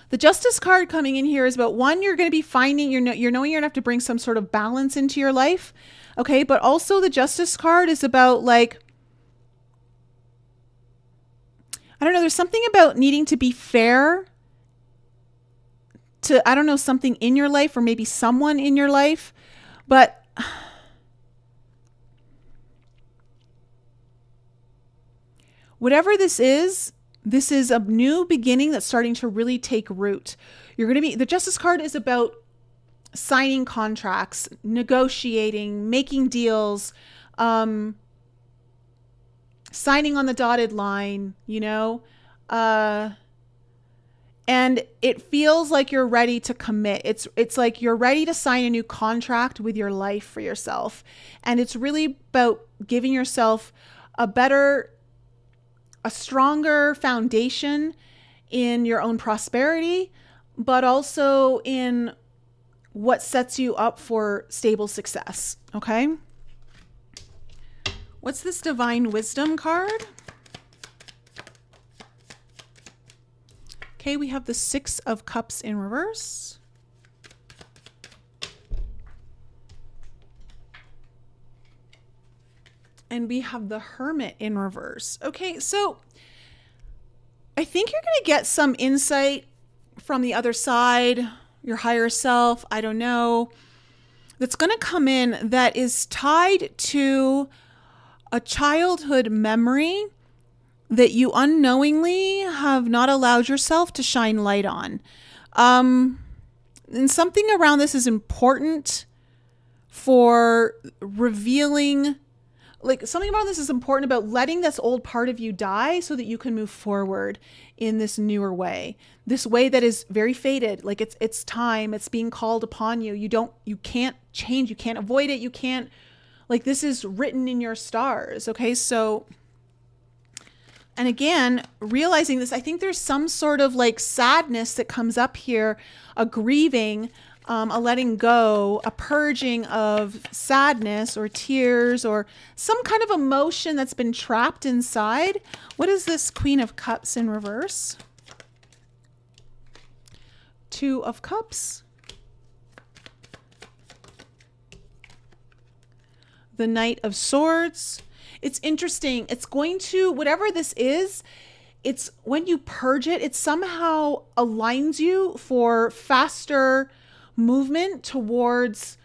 the Justice card coming in here is about, one, you're going to be finding, you're knowing you're going to have to bring some sort of balance into your life. Okay. But also the Justice card is about like, I don't know, there's something about needing to be fair to, I don't know, something in your life, or maybe someone in your life. But Whatever this is a new beginning that's starting to really take root. The Justice card is about signing contracts, negotiating, making deals, signing on the dotted line, and it feels like you're ready to commit. It's like you're ready to sign a new contract with your life for yourself. And it's really about giving yourself a stronger foundation in your own prosperity, but also in what sets you up for stable success. Okay? What's this Divine Wisdom card? Okay, we have the Six of Cups in reverse. And we have the Hermit in reverse. Okay, so I think you're going to get some insight from the other side, your higher self, I don't know, that's going to come in that is tied to a childhood memory that you unknowingly have not allowed yourself to shine light on. And something around this is important for revealing, like something about this is important about letting this old part of you die so that you can move forward in this newer way. This way that is very faded. Like it's time, it's being called upon you. You can't change, you can't avoid it. You can't, like this is written in your stars. Okay. So, and again, realizing this, I think there's some sort of like sadness that comes up here, a grieving, a letting go, a purging of sadness or tears or some kind of emotion that's been trapped inside. What is this Queen of Cups in reverse? Two of Cups. The Knight of Swords. It's interesting. It's going to, whatever this is, it's when you purge it, it somehow aligns you for faster movement towards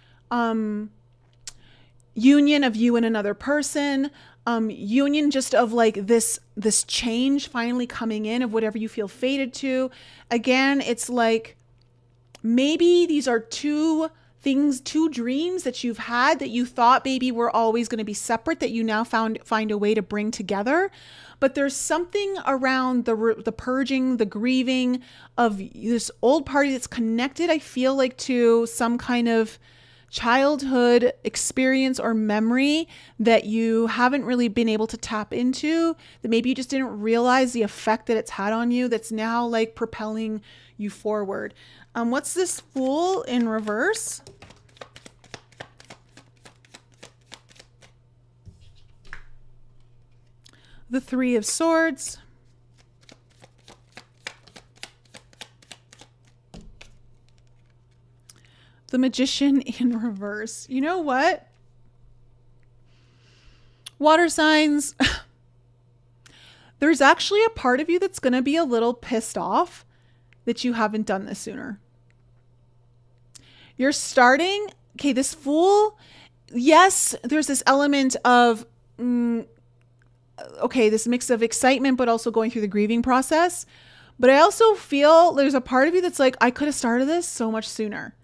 union of you and another person, union just of like this change finally coming in of whatever you feel fated to. Again, it's like maybe these are two dreams that you've had that you thought maybe were always going to be separate that you now find a way to bring together. But there's something around the purging, the grieving of this old party that's connected, I feel like, to some kind of childhood experience or memory that you haven't really been able to tap into, that maybe you just didn't realize the effect that it's had on you, that's now like propelling you forward. What's this Fool in reverse? The Three of Swords. The Magician in reverse. You know what? Water signs. There's actually a part of you that's going to be a little pissed off that you haven't done this sooner. You're starting, okay, this Fool, yes, there's this element of, this mix of excitement, but also going through the grieving process. But I also feel there's a part of you that's like, I could have started this so much sooner.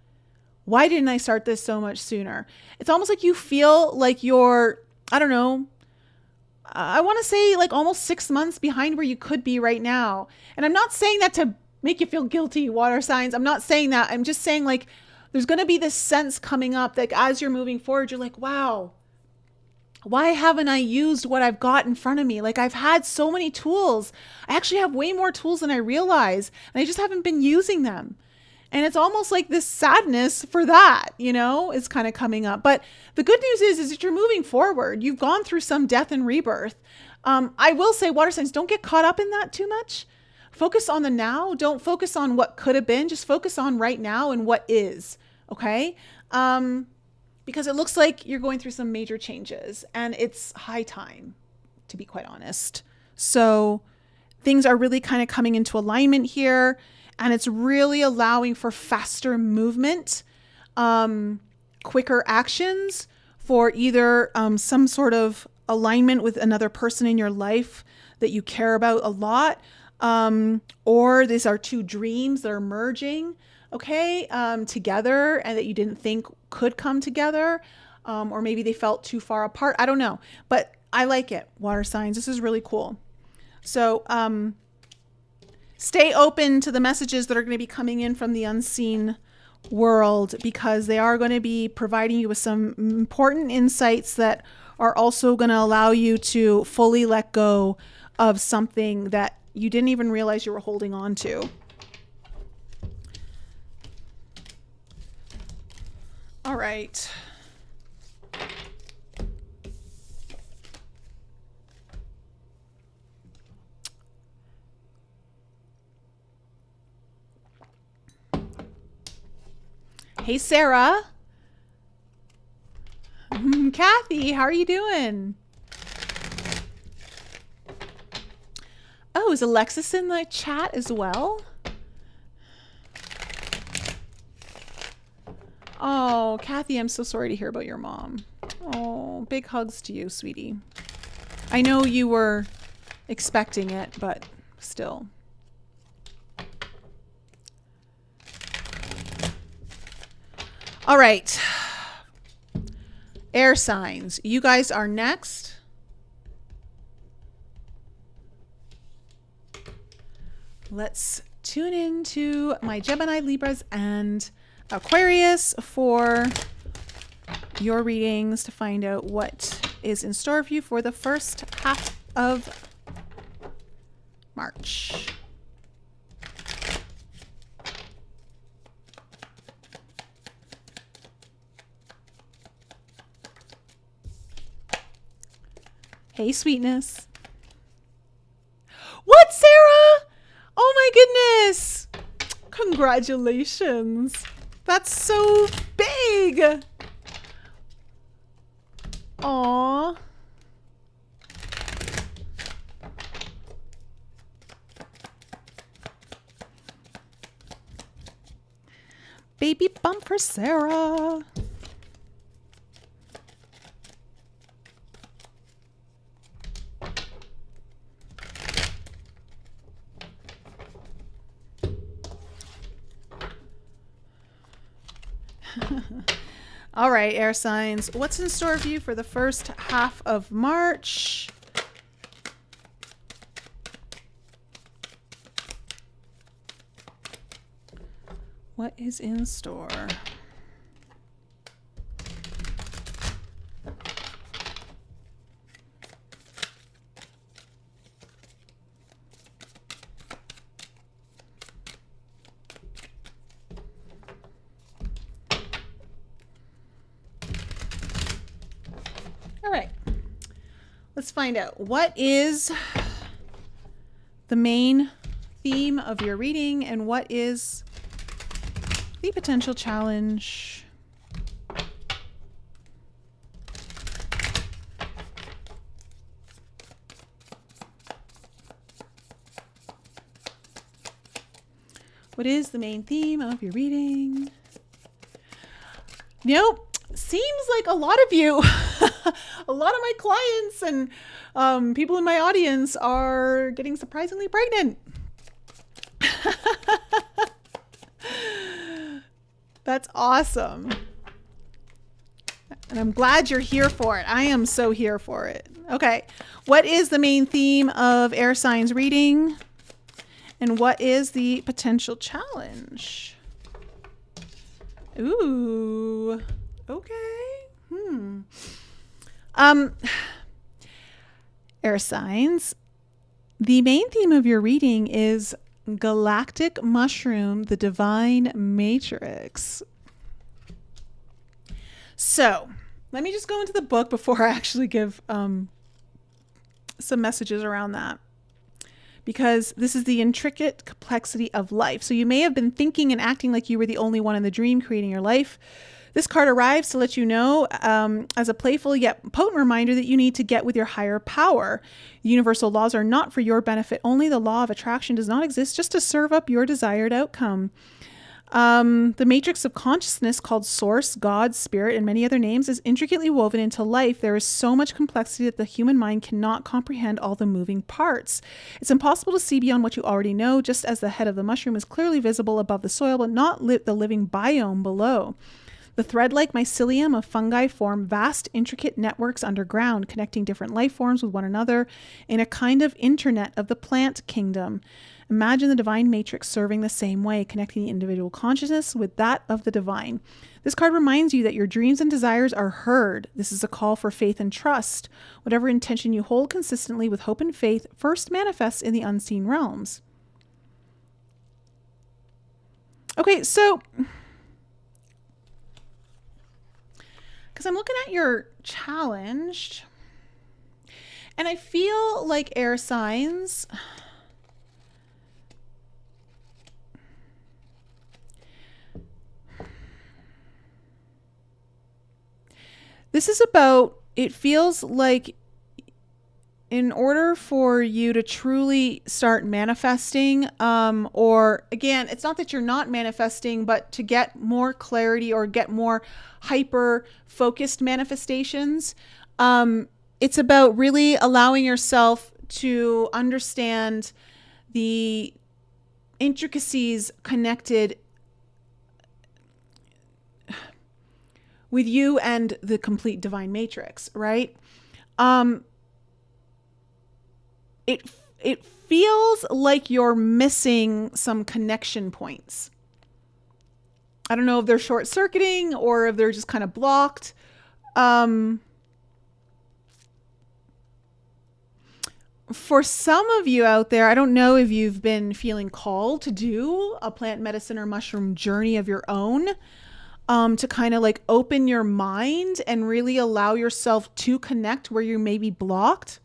Why didn't I start this so much sooner? It's almost like you feel like you're, I don't know, I want to say like almost 6 months behind where you could be right now. And I'm not saying that to make you feel guilty, water signs. I'm not saying that. I'm just saying like, there's going to be this sense coming up that as you're moving forward, you're like, wow, why haven't I used what I've got in front of me? Like I've had so many tools. I actually have way more tools than I realize. And I just haven't been using them. And it's almost like this sadness for that, is kind of coming up. But the good news is that you're moving forward. You've gone through some death and rebirth. I will say, water signs, don't get caught up in that too much. Focus on the now. Don't focus on what could have been. Just focus on right now and what is. Okay? Because it looks like you're going through some major changes and it's high time, to be quite honest. So things are really kind of coming into alignment here, and it's really allowing for faster movement, quicker actions for either some sort of alignment with another person in your life that you care about a lot. Or these are two dreams that are merging, okay, together, and that you didn't think could come together. Or maybe they felt too far apart. I don't know, but I like it. Water signs. This is really cool. So, stay open to the messages that are going to be coming in from the unseen world, because they are going to be providing you with some important insights that are also going to allow you to fully let go of something that you didn't even realize you were holding on to. All right. Hey, Sarah. Kathy, how are you doing? Oh, is Alexis in the chat as well? Oh, Kathy, I'm so sorry to hear about your mom. Oh, big hugs to you, sweetie. I know you were expecting it, but still. All right. Air signs. You guys are next. Let's tune into my Gemini, Libras, and Aquarius for your readings to find out what is in store for you for the first half of March. Hey, sweetness. What, Sarah? Oh my goodness. Congratulations. That's so big. Aw. Baby bump for Sarah. All right, air signs. What's in store for you for the first half of March? What is in store? All right, let's find out what is the main theme of your reading and what is the potential challenge. What is the main theme of your reading? Nope. Seems like a lot of you, a lot of my clients and people in my audience are getting surprisingly pregnant. That's awesome. And I'm glad you're here for it. I am so here for it. Okay. What is the main theme of air signs reading? And what is the potential challenge? Ooh. Okay. Air signs. The main theme of your reading is Galactic Mushroom, the Divine Matrix. So let me just go into the book before I actually give some messages around that, because this is the intricate complexity of life. So you may have been thinking and acting like you were the only one in the dream creating your life. This card arrives to let you know, as a playful yet potent reminder, that you need to get with your higher power. Universal laws are not for your benefit only. The law of attraction does not exist just to serve up your desired outcome. The matrix of consciousness, called Source, God, Spirit, and many other names, is intricately woven into life. There is so much complexity that the human mind cannot comprehend all the moving parts. It's impossible to see beyond what you already know, just as the head of the mushroom is clearly visible above the soil, but not the living biome below. The thread-like mycelium of fungi form vast, intricate networks underground, connecting different life forms with one another in a kind of internet of the plant kingdom. Imagine the divine matrix serving the same way, connecting the individual consciousness with that of the divine. This card reminds you that your dreams and desires are heard. This is a call for faith and trust. Whatever intention you hold consistently with hope and faith first manifests in the unseen realms. Okay, so because I'm looking at your challenged, and I feel like air signs, this is about, it feels like in order for you to truly start manifesting, or again, it's not that you're not manifesting, but to get more clarity or get more hyper focused manifestations, it's about really allowing yourself to understand the intricacies connected with you and the complete divine matrix, right? It feels like you're missing some connection points. I don't know if they're short circuiting or if they're just kind of blocked. For some of you out there, I don't know if you've been feeling called to do a plant medicine or mushroom journey of your own, to kind of like open your mind and really allow yourself to connect where you may be blocked.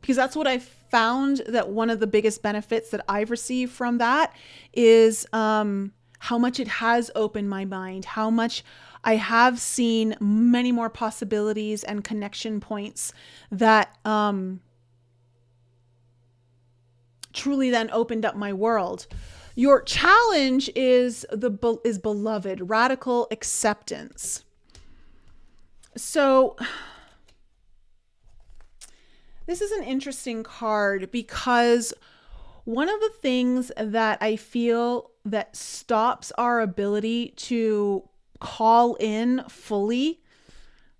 Because that's what I've found, that one of the biggest benefits that I've received from that is how much it has opened my mind, how much I have seen many more possibilities and connection points that truly then opened up my world. Your challenge is beloved, radical acceptance. So this is an interesting card because one of the things that I feel that stops our ability to call in fully,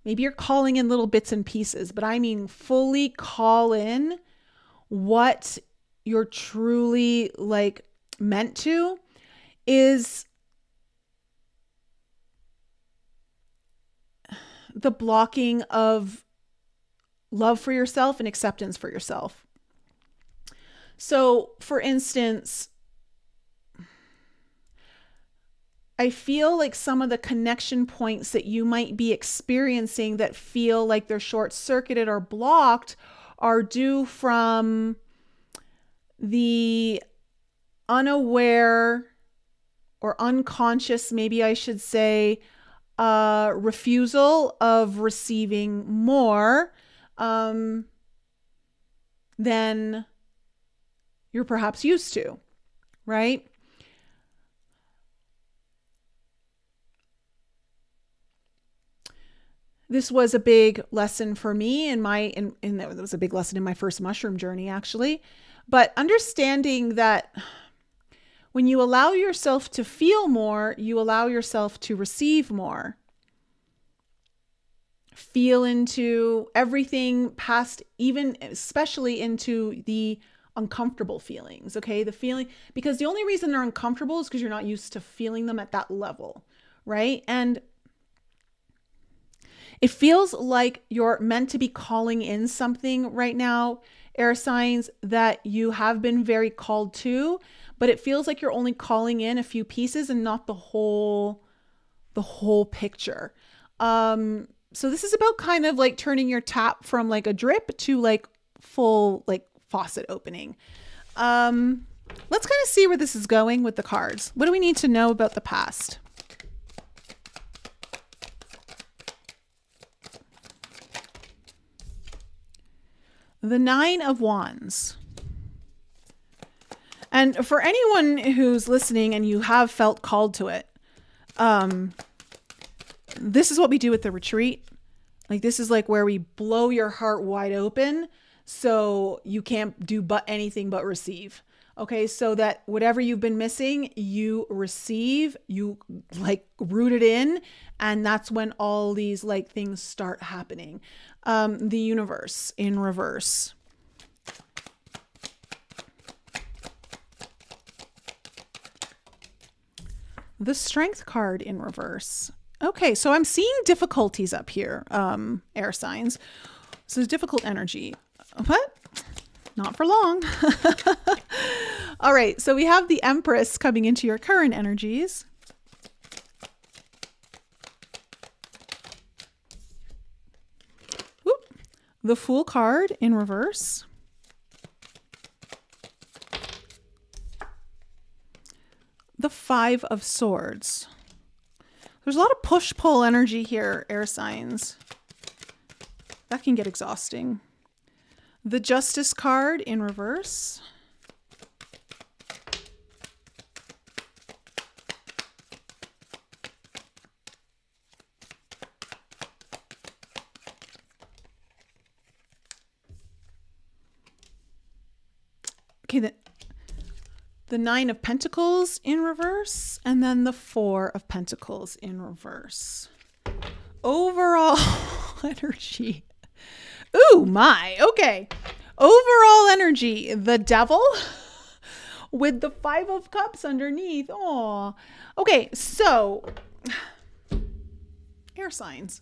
maybe you're calling in little bits and pieces, but I mean fully call in what you're truly like meant to, is the blocking of love for yourself and acceptance for yourself. So, for instance, I feel like some of the connection points that you might be experiencing that feel like they're short-circuited or blocked are due from the unaware or unconscious, maybe I should say, refusal of receiving more than you're perhaps used to, right? This was a big lesson for me and it was a big lesson in my first mushroom journey, actually. But understanding that when you allow yourself to feel more, you allow yourself to receive more. Feel into everything past, even especially into the uncomfortable feelings, okay? The feeling, because the only reason they're uncomfortable is because you're not used to feeling them at that level, right? And it feels like you're meant to be calling in something right now, air signs, that you have been very called to, but it feels like you're only calling in a few pieces and not the whole picture. So this is about kind of like turning your tap from like a drip to like full like faucet opening. Let's kind of see where this is going with the cards. What do we need to know about the past? The 9 of Wands. And for anyone who's listening and you have felt called to it, this is what we do at the retreat. Like, this is like where we blow your heart wide open so you can't do anything but receive. Okay, so that whatever you've been missing, you receive, you like root it in, and that's when all these like things start happening. The universe in reverse. The Strength card in reverse. Okay, so I'm seeing difficulties up here, air signs. So there's difficult energy. What? Not for long. All right, so we have the Empress coming into your current energies. Whoop. The Fool card in reverse. The Five of Swords. There's a lot of push-pull energy here, air signs. That can get exhausting. The Justice card in reverse. Okay, the Nine of Pentacles in reverse, and then the Four of Pentacles in reverse. Overall energy. Ooh, my. Okay. Overall energy. The Devil with the Five of Cups underneath. Oh. Okay, so air signs.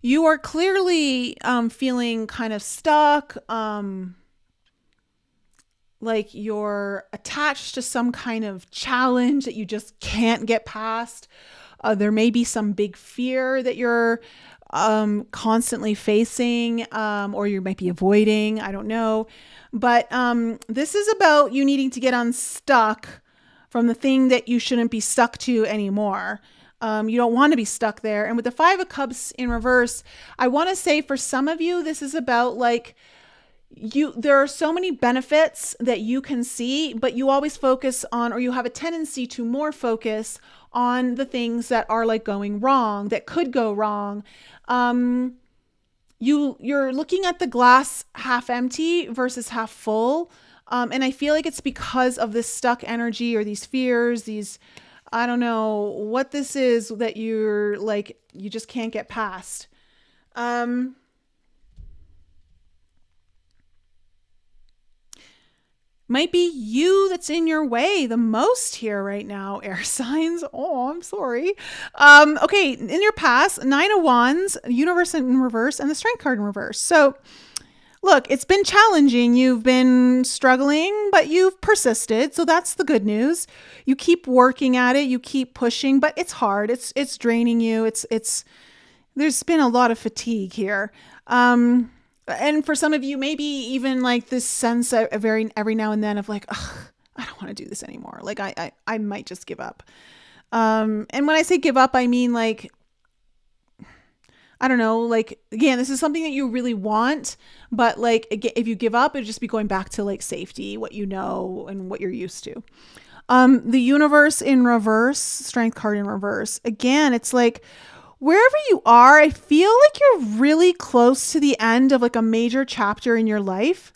You are clearly feeling kind of stuck, like you're attached to some kind of challenge that you just can't get past. There may be some big fear that you're constantly facing, or you might be avoiding. I don't know. But this is about you needing to get unstuck from the thing that you shouldn't be stuck to anymore. You don't want to be stuck there. And with the Five of Cups in reverse, I want to say for some of you, this is about like there are so many benefits that you can see, but you always focus on, or you have a tendency to more focus on the things that are like going wrong, that could go wrong. You're looking at the glass half empty versus half full. And I feel like it's because of this stuck energy or these fears, I don't know what this is that you're like, you just can't get past. Might be you that's in your way the most here right now, air signs. Oh, I'm sorry. Okay, in your past, Nine of Wands, Universe in reverse, and the Strength card in reverse. So look, it's been challenging. You've been struggling, but you've persisted. So that's the good news. You keep working at it. You keep pushing, but it's hard. It's draining you. There's been a lot of fatigue here. And for some of you, maybe even like this sense of every now and then of like, ugh, I don't want to do this anymore. Like I might just give up. And when I say give up, I mean like, I don't know, like, again, this is something that you really want, but like, if you give up, it'd just be going back to like safety, what you know, and what you're used to. The Universe in reverse, Strength card in reverse. Again, it's like, wherever you are, I feel like you're really close to the end of like a major chapter in your life.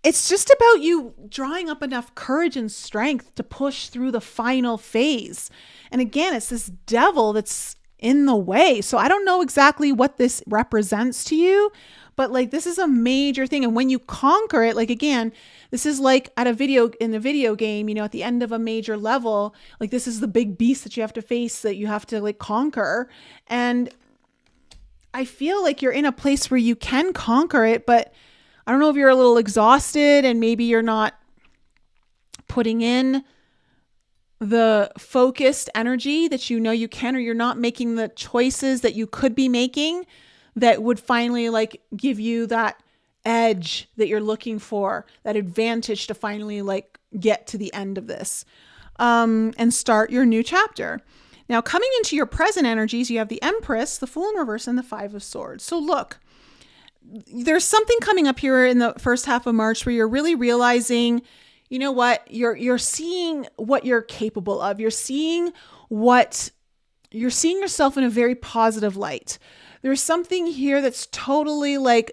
It's just about you drawing up enough courage and strength to push through the final phase. And again, it's this devil that's in the way. So I don't know exactly what this represents to you, but like, this is a major thing. And when you conquer it, like, again, this is like in a video game, you know, at the end of a major level, like this is the big beast that you have to face, that you have to like conquer. And I feel like you're in a place where you can conquer it, but I don't know if you're a little exhausted and maybe you're not putting in the focused energy that you know you can, or you're not making the choices that you could be making that would finally like give you that edge that you're looking for, that advantage to finally like get to the end of this and start your new chapter. Now, coming into your present energies, you have the Empress, the Fool in reverse, and the Five of Swords. So look, there's something coming up here in the first half of March where you're really realizing, you know what, you're seeing what you're capable of. You're seeing yourself in a very positive light. There's something here that's totally like,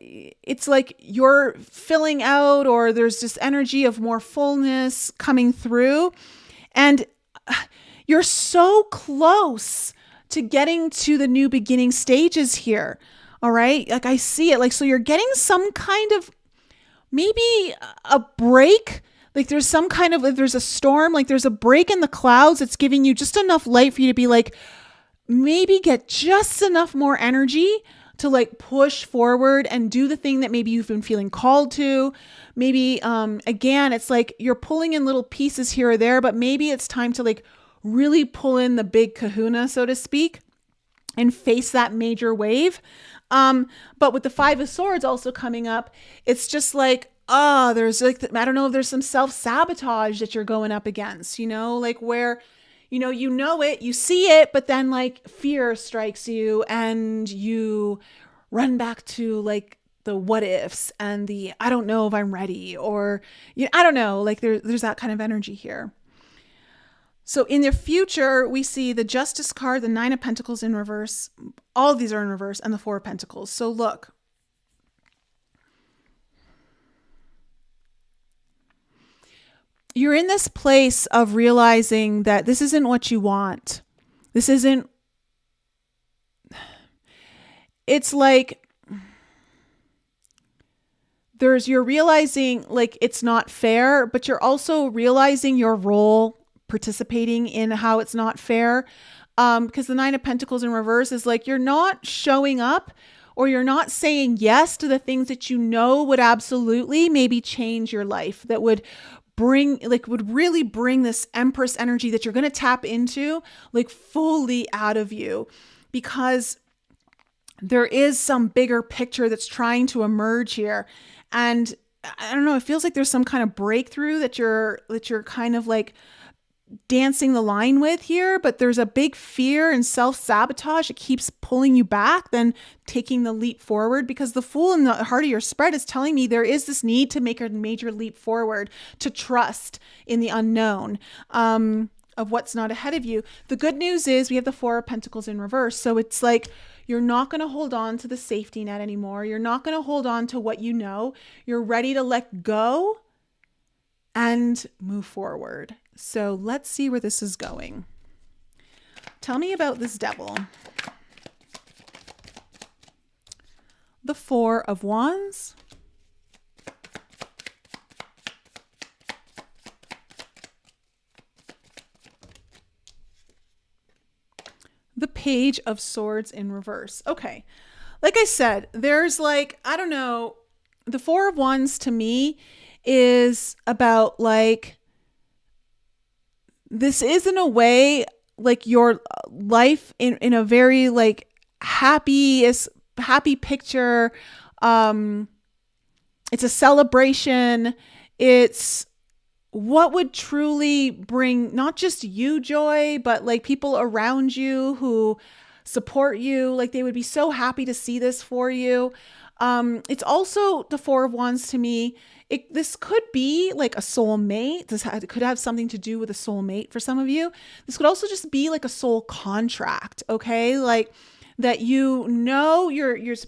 it's like you're filling out, or there's this energy of more fullness coming through, and you're so close to getting to the new beginning stages here. All right. Like I see it, like, so you're getting some kind of, maybe a break. Like there's some kind of, if there's a storm, like there's a break in the clouds. It's giving you just enough light for you to be like, maybe get just enough more energy to like push forward and do the thing that maybe you've been feeling called to. Maybe, again, it's like you're pulling in little pieces here or there, but maybe it's time to like really pull in the big kahuna, so to speak, and face that major wave. But with the Five of Swords also coming up, it's just like, there's like, I don't know if there's some self-sabotage that you're going up against, like where, you it, you see it, but then like fear strikes you and you run back to like the what ifs and the, I don't know if I'm ready, or, I don't know, like there's that kind of energy here. So in the future, we see the Justice card, the Nine of Pentacles in reverse. All of these are in reverse, and the Four of Pentacles. So look, you're in this place of realizing that this isn't what you want. This isn't, it's like, you're realizing like it's not fair, but you're also realizing your role participating in how it's not fair. Because the Nine of Pentacles in reverse is like, you're not showing up, or you're not saying yes to the things that would absolutely maybe change your life, that would really bring this Empress energy that you're going to tap into like fully out of you, because there is some bigger picture that's trying to emerge here. And I don't know, it feels like there's some kind of breakthrough that you're kind of like dancing the line with here, but there's a big fear and self-sabotage. It keeps pulling you back than taking the leap forward, because the Fool in the heart of your spread is telling me there is this need to make a major leap forward, to trust in the unknown of what's not ahead of you. The good news is we have the Four of Pentacles in reverse. So it's like, you're not going to hold on to the safety net anymore. You're not going to hold on to what you know. You're ready to let go and move forward. So let's see where this is going. Tell me about this Devil. The Four of Wands. The Page of Swords in reverse. Okay. Like I said, there's like, I don't know, the Four of Wands to me is about like, this is in a way like your life in a very like happy picture. It's a celebration. It's what would truly bring not just you joy, but like people around you who support you. Like they would be so happy to see this for you. It's also the Four of Wands to me. This could be like a soulmate. It could have something to do with a soulmate for some of you. This could also just be like a soul contract. Okay. Like that,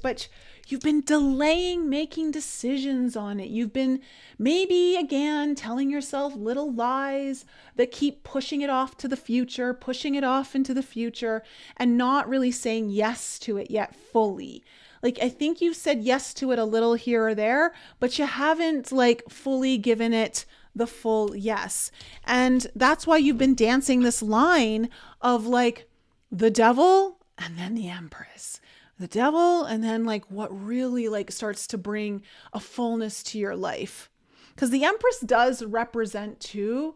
but you've been delaying making decisions on it. You've been maybe again telling yourself little lies that keep pushing it off to the future, pushing it off into the future, and not really saying yes to it yet fully. Like, I think you've said yes to it a little here or there, but you haven't like fully given it the full yes. And that's why you've been dancing this line of like the Devil and then the Empress. The Devil and then like what really like starts to bring a fullness to your life. Because the Empress does represent too,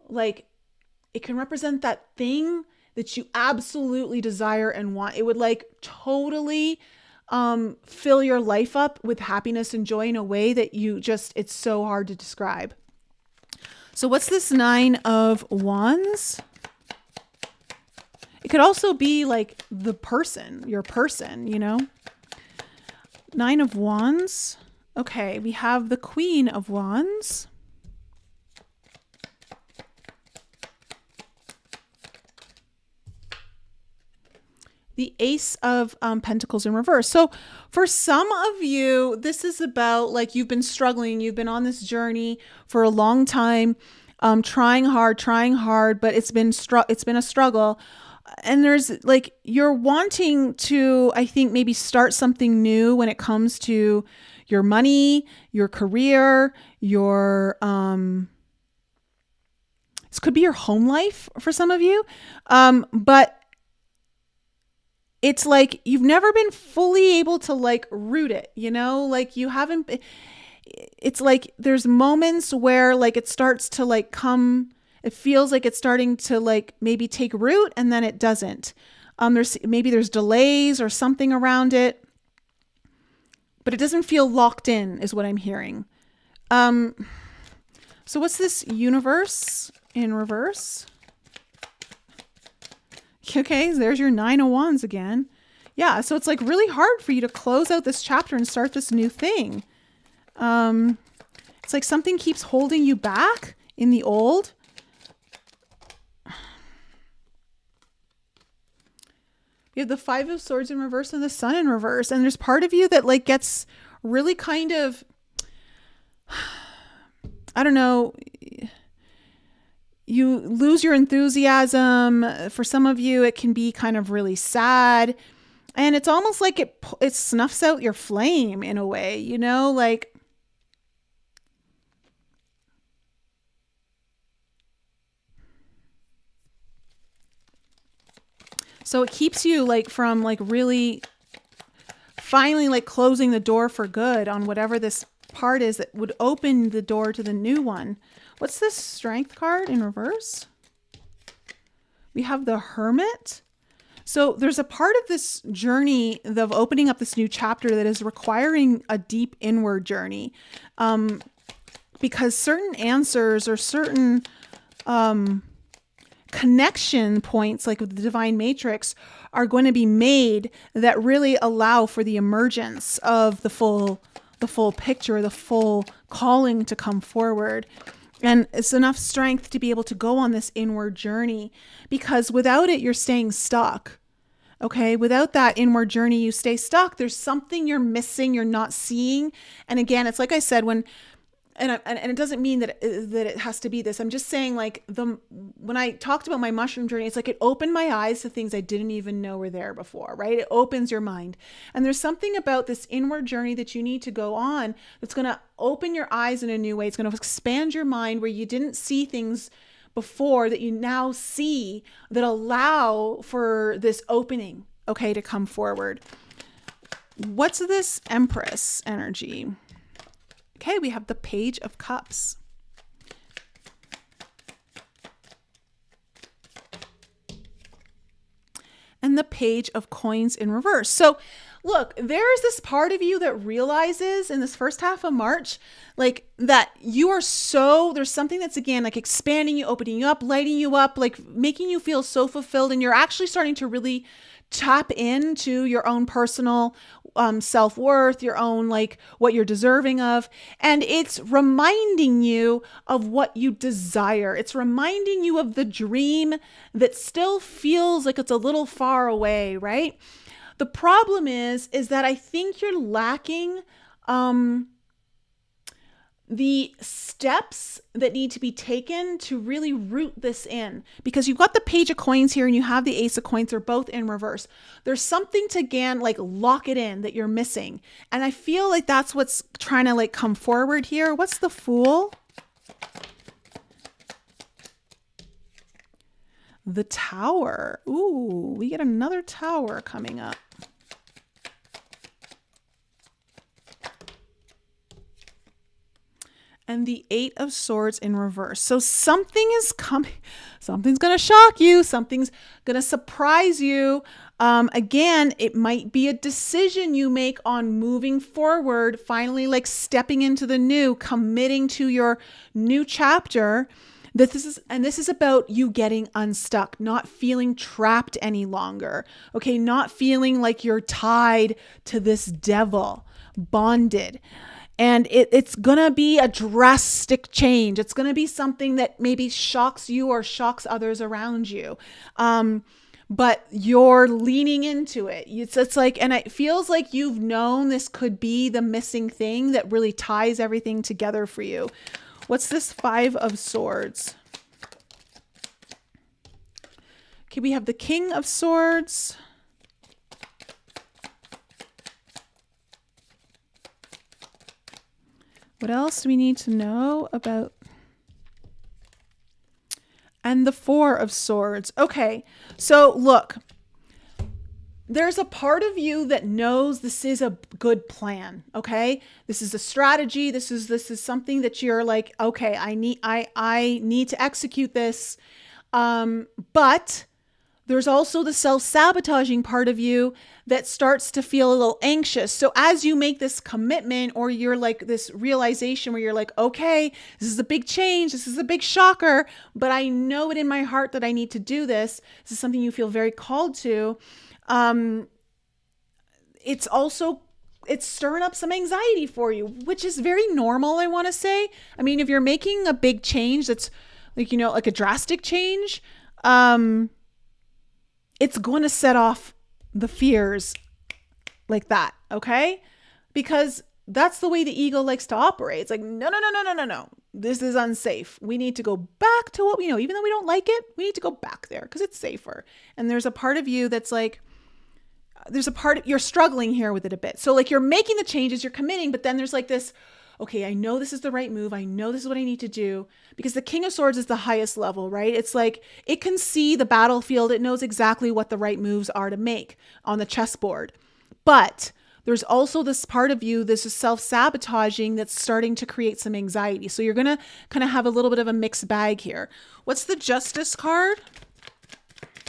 like it can represent that thing that you absolutely desire and want. It would like totally fill your life up with happiness and joy in a way that it's so hard to describe. So what's this Nine of Wands? It could also be like the person, your person, you know? Nine of Wands. Okay, we have the Queen of Wands. The Ace of Pentacles in reverse. So for some of you, this is about like you've been struggling. You've been on this journey for a long time, trying hard, but it's been a struggle. And there's like, you're wanting to, I think, maybe start something new when it comes to your money, your career, your, this could be your home life for some of you. But it's like you've never been fully able to like root it, you know, like you haven't, it's like there's moments where like it starts to like come, it feels like it's starting to like maybe take root and then it doesn't. There's delays or something around it, but it doesn't feel locked in is what I'm hearing. So what's this Universe in reverse? Okay, there's your Nine of Wands again. Yeah, so it's like really hard for you to close out this chapter and start this new thing. It's like something keeps holding you back in the old. You have the Five of Swords in reverse and the Sun in reverse. And there's part of you that like gets really kind of, I don't know, you lose your enthusiasm. For some of you, it can be kind of really sad. And it's almost like it snuffs out your flame in a way, you know, like. So it keeps you like from like really finally like closing the door for good on whatever this part is that would open the door to the new one. What's this Strength card in reverse? We have the Hermit. So there's a part of this journey of opening up this new chapter that is requiring a deep inward journey. Because certain answers or certain connection points, like with the Divine Matrix, are going to be made that really allow for the emergence of the full picture, the full calling to come forward. And it's enough strength to be able to go on this inward journey, because without it, you're staying stuck. Okay. Without that inward journey, you stay stuck. There's something you're missing, you're not seeing. And again, it's like I said, and it doesn't mean that it has to be this. I'm just saying, like, when I talked about my mushroom journey, it's like it opened my eyes to things I didn't even know were there before, right? It opens your mind. And there's something about this inward journey that you need to go on that's going to open your eyes in a new way. It's going to expand your mind where you didn't see things before that you now see, that allow for this opening, okay, to come forward. What's this Empress energy? Okay, we have the Page of Cups. And the Page of Coins in reverse. So look, there's this part of you that realizes in this first half of March, like that you are there's something that's again, like expanding you, opening you up, lighting you up, like making you feel so fulfilled. And you're actually starting to really tap into your own personal self-worth, your own, like what you're deserving of. And it's reminding you of what you desire. It's reminding you of the dream that still feels like it's a little far away, right? The problem is that I think you're lacking the steps that need to be taken to really root this in, because you've got the Page of Coins here and you have the Ace of Coins. They're both in reverse. There's something to, again, like lock it in that you're missing. And I feel like that's what's trying to like come forward here. What's the Fool? The Tower. Ooh, we get another Tower coming up. And the Eight of Swords in reverse. So something is coming. Something's going to shock you. Something's going to surprise you. Again, it might be a decision you make on moving forward, finally like stepping into the new, committing to your new chapter. This is about you getting unstuck, not feeling trapped any longer. Okay, not feeling like you're tied to this devil, bonded. And it's going to be a drastic change. It's going to be something that maybe shocks you or shocks others around you. But you're leaning into it. It's like, and it feels like you've known this could be the missing thing that really ties everything together for you. What's this 5 of Swords? Okay, we have the King of Swords. What else do we need to know about? And the 4 of Swords. Okay, so look, there's a part of you that knows this is a good plan. Okay, this is a strategy. This is something that you're like, okay, I need to execute this. But there's also the self-sabotaging part of you that starts to feel a little anxious. So as you make this commitment, or you're like this realization where you're like, okay, this is a big change. This is a big shocker, but I know it in my heart that I need to do this. This is something you feel very called to. It's stirring up some anxiety for you, which is very normal, I want to say. I mean, if you're making a big change that's like, like a drastic change, it's going to set off the fears like that. Okay. Because that's the way the ego likes to operate. It's like, no. This is unsafe. We need to go back to what we know. Even though we don't like it, we need to go back there because it's safer. And there's a part of you that's like, you're struggling here with it a bit. So like you're making the changes, you're committing, but then there's like this, okay, I know this is the right move. I know this is what I need to do, because the King of Swords is the highest level, right? It's like it can see the battlefield. It knows exactly what the right moves are to make on the chessboard. But there's also this part of you, this is self-sabotaging, that's starting to create some anxiety. So you're going to kind of have a little bit of a mixed bag here. What's the Justice card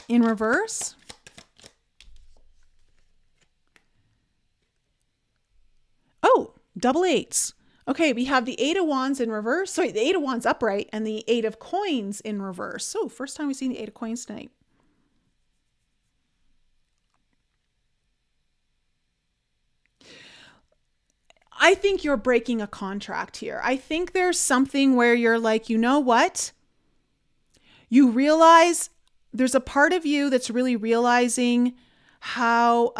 in reverse? Oh, double eights. Okay, we have the 8 of Wands in reverse. Sorry, the 8 of Wands upright and the 8 of Coins in reverse. So first time we've seen the 8 of Coins tonight. I think you're breaking a contract here. I think there's something where you're like, you know what? You realize there's a part of you that's really realizing how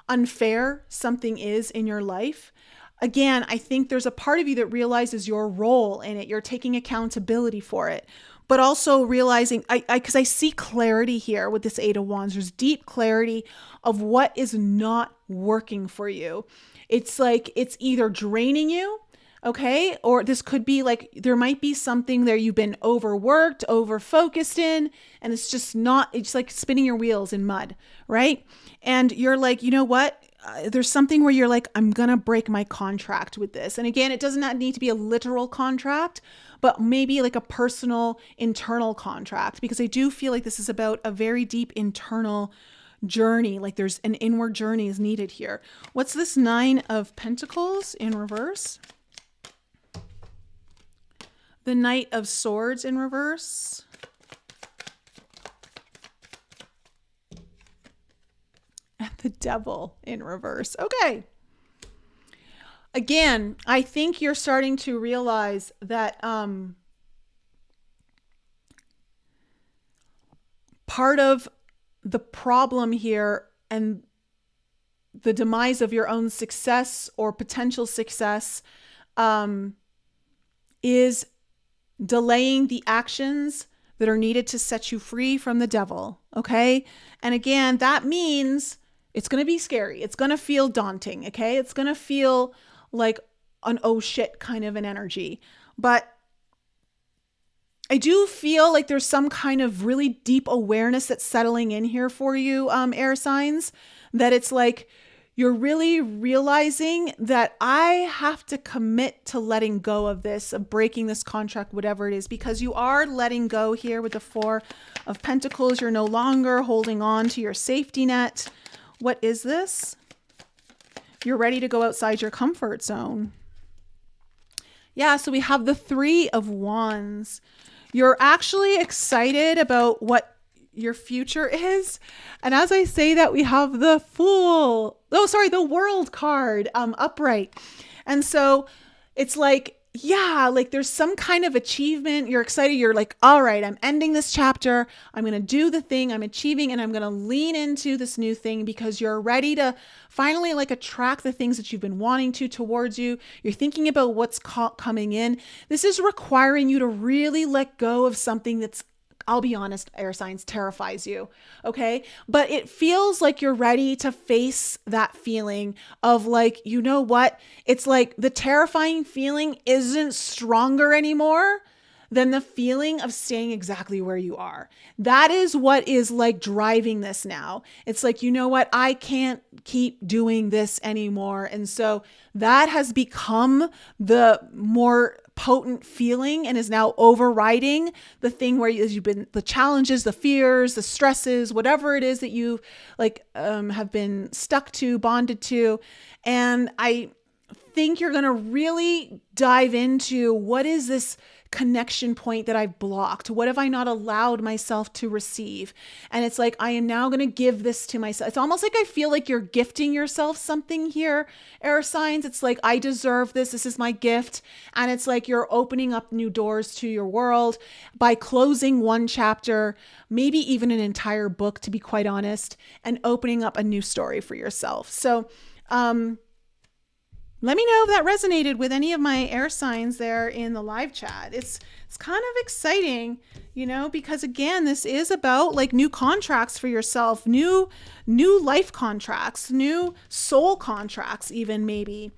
unfair something is in your life. Again, I think there's a part of you that realizes your role in it. You're taking accountability for it, but also realizing, because I see clarity here with this 8 of Wands. There's deep clarity of what is not working for you. It's like, it's either draining you, okay? Or this could be like, there might be something there you've been overworked, over-focused in, and it's just not, it's like spinning your wheels in mud, right? And you're like, you know what? There's something where you're like, I'm going to break my contract with this. And again, it does not need to be a literal contract, but maybe like a personal internal contract, because I do feel like this is about a very deep internal journey. Like there's an inward journey is needed here. What's this 9 of Pentacles in reverse? The Knight of Swords in reverse. And the Devil in reverse. Okay. Again, I think you're starting to realize that part of the problem here and the demise of your own success or potential success is delaying the actions that are needed to set you free from the devil. Okay. And again, that means it's going to be scary. It's going to feel daunting. Okay. It's going to feel like an oh shit kind of an energy. But I do feel like there's some kind of really deep awareness that's settling in here for you, air signs, that it's like you're really realizing that I have to commit to letting go of this, of breaking this contract, whatever it is, because you are letting go here with the 4 of Pentacles. You're no longer holding on to your safety net. What is this? You're ready to go outside your comfort zone. Yeah, so we have the Three of Wands. You're actually excited about what your future is. And as I say that, we have the Fool. Oh, sorry, the World card upright. And so it's like, yeah, like there's some kind of achievement. You're excited. You're like, all right, I'm ending this chapter. I'm going to do the thing I'm achieving, and I'm going to lean into this new thing because you're ready to finally like attract the things that you've been wanting to towards you. You're thinking about what's coming in. This is requiring you to really let go of something that's, I'll be honest, air signs, terrifies you. Okay. But it feels like you're ready to face that feeling of like, you know what? It's like the terrifying feeling isn't stronger anymore than the feeling of staying exactly where you are. That is what is like driving this now. It's like, you know what? I can't keep doing this anymore. And so that has become the more potent feeling and is now overriding the thing where you've been, the challenges, the fears, the stresses, whatever it is that you like have been stuck to, bonded to. And I think you're going to really dive into what is this connection point that I've blocked? What have I not allowed myself to receive? And it's like, I am now going to give this to myself. It's almost like I feel like you're gifting yourself something here, air signs. It's like, I deserve this. This is my gift. And it's like you're opening up new doors to your world by closing one chapter, maybe even an entire book, to be quite honest, and opening up a new story for yourself. So, let me know if that resonated with any of my air signs there in the live chat. It's kind of exciting, you know, because again, this is about like new contracts for yourself, new life contracts, new soul contracts, even maybe.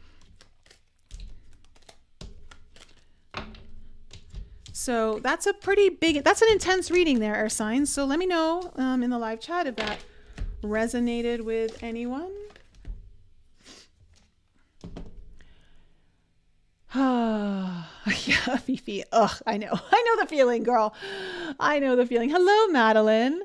So that's a pretty big, that's an intense reading there, air signs. So let me know in the live chat if that resonated with anyone. Yeah, Fifi. Ugh, I know the feeling, girl. I know the feeling. Hello, Madeline.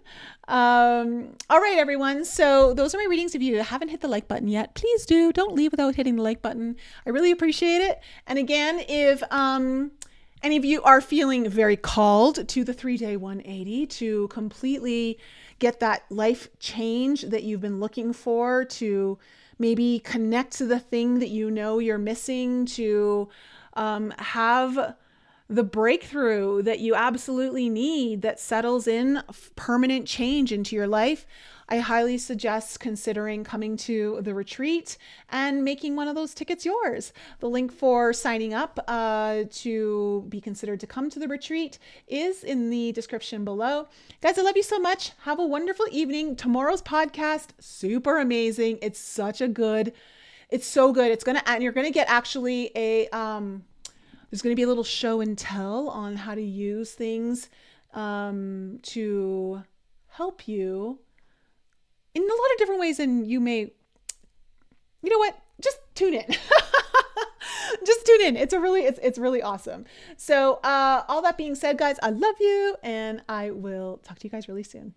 All right, everyone. So those are my readings. If you haven't hit the like button yet, please do. Don't leave without hitting the like button. I really appreciate it. And again, if any of you are feeling very called to the 3-day 180 to completely get that life change that you've been looking for, to maybe connect to the thing that you know you're missing, to have the breakthrough that you absolutely need that settles in permanent change into your life, I highly suggest considering coming to the retreat and making one of those tickets yours. The link for signing up to be considered to come to the retreat is in the description below. Guys, I love you so much. Have a wonderful evening. Tomorrow's podcast, super amazing. It's so good. And you're going to get actually there's going to be a little show and tell on how to use things to help you in a lot of different ways. And you may, you know what, just tune in. Just tune in. It's really awesome. So all that being said, guys, I love you and I will talk to you guys really soon.